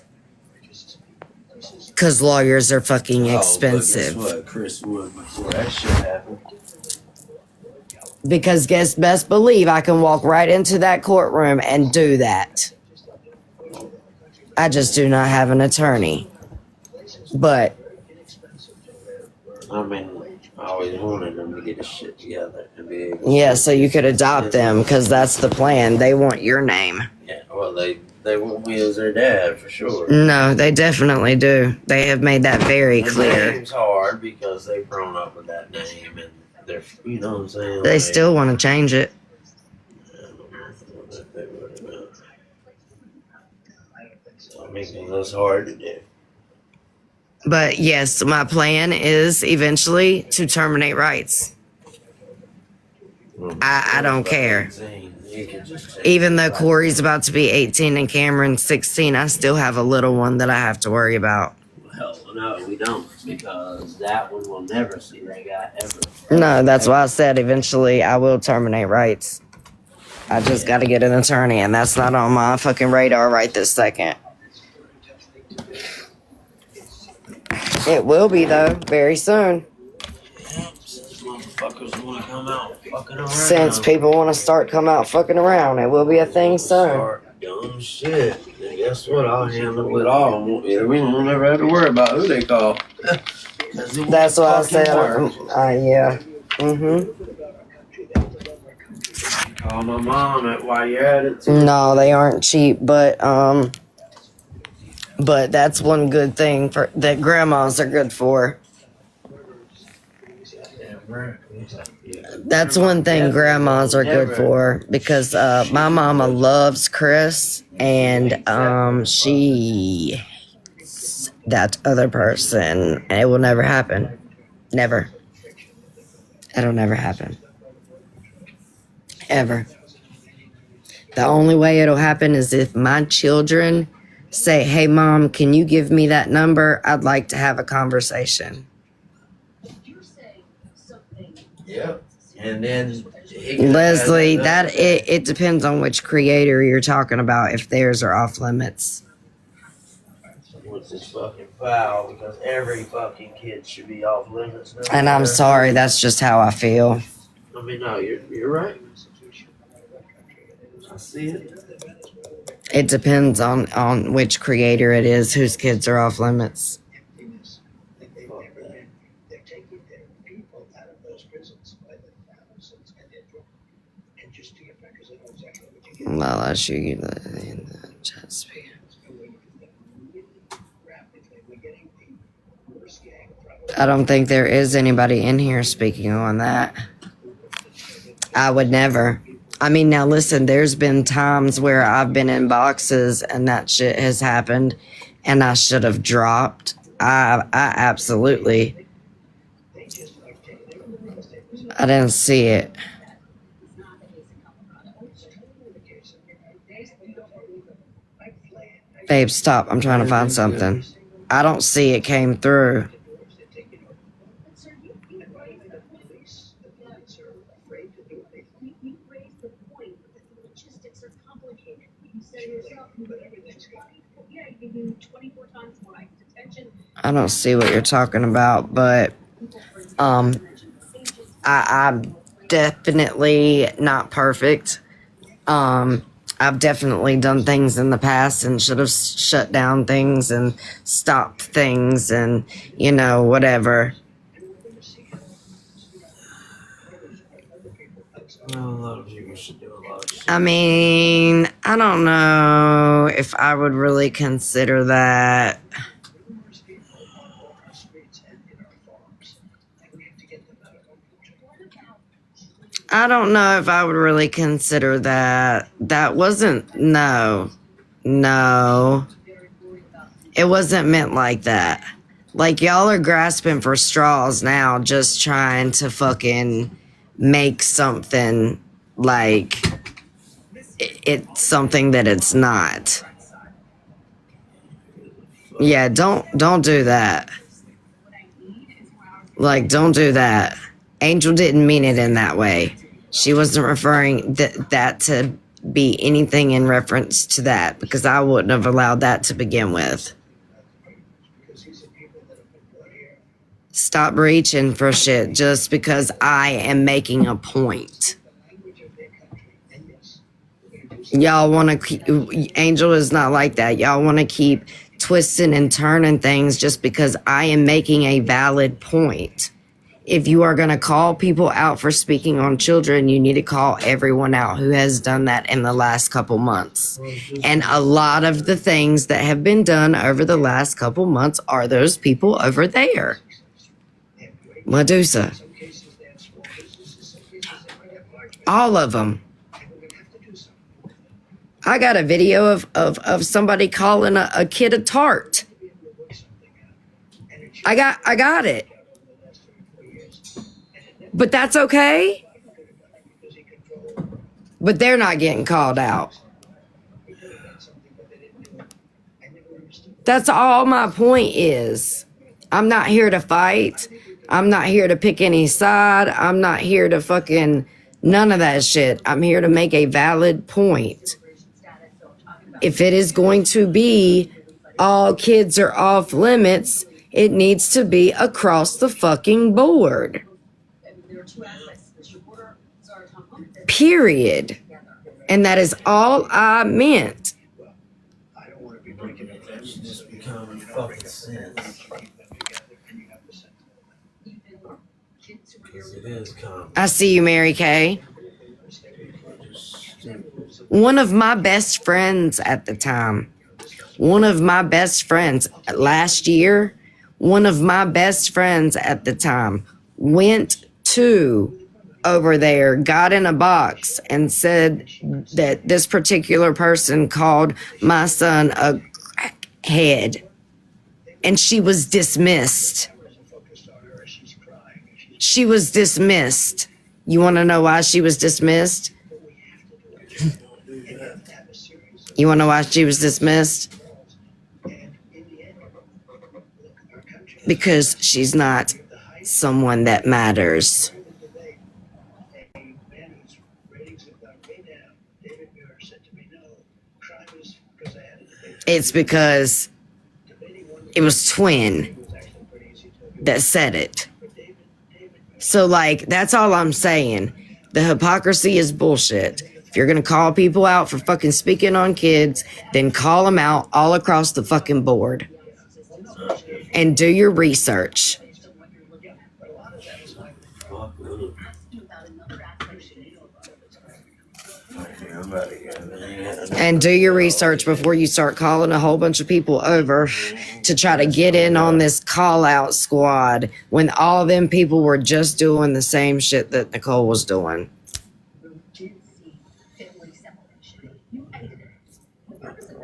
Because lawyers are fucking expensive. What Chris would before that shit happened. Because best believe I can walk right into that courtroom and do that. I just do not have an attorney. But I mean, I always wanted them to get this shit together and be able to. yeah, so you could adopt them because that's the plan. They want your name. Yeah, well, they want me as their dad for sure. No, they definitely do. They have made that very clear. The name's hard because they've grown up with that name and they're, you know what I'm saying? They still want to change it. I don't know if they would have. So it makes it less hard to do. But yes, my plan is eventually to terminate rights. I don't care. Even though Corey's about to be 18 and Cameron's 16, I still have a little one that I have to worry about. Hell no, we don't, because that one will never see that guy ever. No, that's why I said eventually I will terminate rights. I just got to get an attorney, and that's not on my fucking radar right this second. It will be, though, very soon. Since motherfuckers want to come out fucking around. Since people want to start come out fucking around, it will be a thing soon. Start dumb shit. And guess what? I'll handle it all. Yeah, we won't never have to worry about who they call. That's what I said. Yeah. Mm-hmm. Call my mom at while you're at it too. No, they aren't cheap, but that's one good thing for that grandmas are good for. That's one thing grandmas are good for, because my mama loves Chris, and she hates that other person. And it will never happen. Never. It'll never happen. Ever. The only way it'll happen is if my children say, "Hey, Mom, can you give me that number? I'd like to have a conversation." Yep. And then Leslie, it depends on which creator you're talking about, if theirs are off limits. Which is fucking foul, because every fucking kid should be off limits now. And I'm sorry, that's just how I feel. I mean, no, you're right. I see it. It depends on which creator it is, whose kids are off limits. Lala, she in the chat speak. I don't think there is anybody in here speaking on that. I would never. I mean, now listen, there's been times where I've been in boxes and that shit has happened and I should have dropped. I absolutely. I didn't see it. Babe, stop. I'm trying to find something. I don't see it came through. I don't see what you're talking about, but I'm definitely not perfect. I've definitely done things in the past and should have shut down things and stopped things and, whatever. Well, a lot of people should do a lot of shit. I mean, I don't know if I would really consider that. I don't know if I would really consider that. That wasn't, no. It wasn't meant like that. Like, y'all are grasping for straws now, just trying to fucking make something like it's something that it's not. Yeah, don't do that. Like, don't do that. Angel didn't mean it in that way. She wasn't referring that to be anything in reference to that, because I wouldn't have allowed that to begin with. Stop reaching for shit just because I am making a point. Y'all want to keep, Angel is not like that. Y'all want to keep twisting and turning things just because I am making a valid point. If you are going to call people out for speaking on children, you need to call everyone out who has done that in the last couple months. And a lot of the things that have been done over the last couple months are those people over there. Medusa. All of them. I got a video of somebody calling a kid a tart. I got it. But that's okay. But they're not getting called out. That's all my point is. I'm not here to fight. I'm not here to pick any side. I'm not here to fucking none of that shit. I'm here to make a valid point. If it is going to be all kids are off limits, It needs to be across the fucking board. Period. And that is all I meant. I don't want to be breaking it. That should just be common fucking sense. Because it is common. I see you, Mary Kay. One of my best friends at the time, last year, one of my best friends at the time went to over there, got in a box, and said that this particular person called my son a crackhead. And she was dismissed. She was dismissed. You want to know why she was dismissed? You want to know why she was dismissed? Because she's not someone that matters. It's because it was Twin that said it. So, like, that's all I'm saying. The hypocrisy is bullshit. If you're gonna call people out for fucking speaking on kids, then call them out all across the fucking board. And do your research. And do your research before you start calling a whole bunch of people over to try to get in on this call out squad when all of them people were just doing the same shit that Nicole was doing.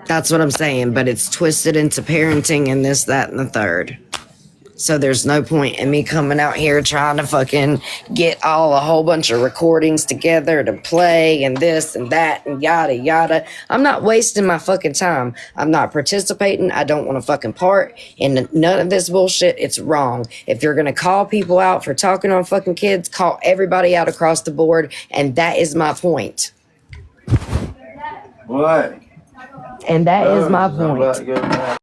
That's what I'm saying, but it's twisted into parenting and this, that, and the third. So there's no point in me coming out here trying to fucking get a whole bunch of recordings together to play and this and that and yada yada. I'm not wasting my fucking time. I'm not participating. I don't want to fucking part in none of this bullshit. It's wrong. If you're going to call people out for talking on fucking kids, call everybody out across the board. And that is my point. What? And that is my point.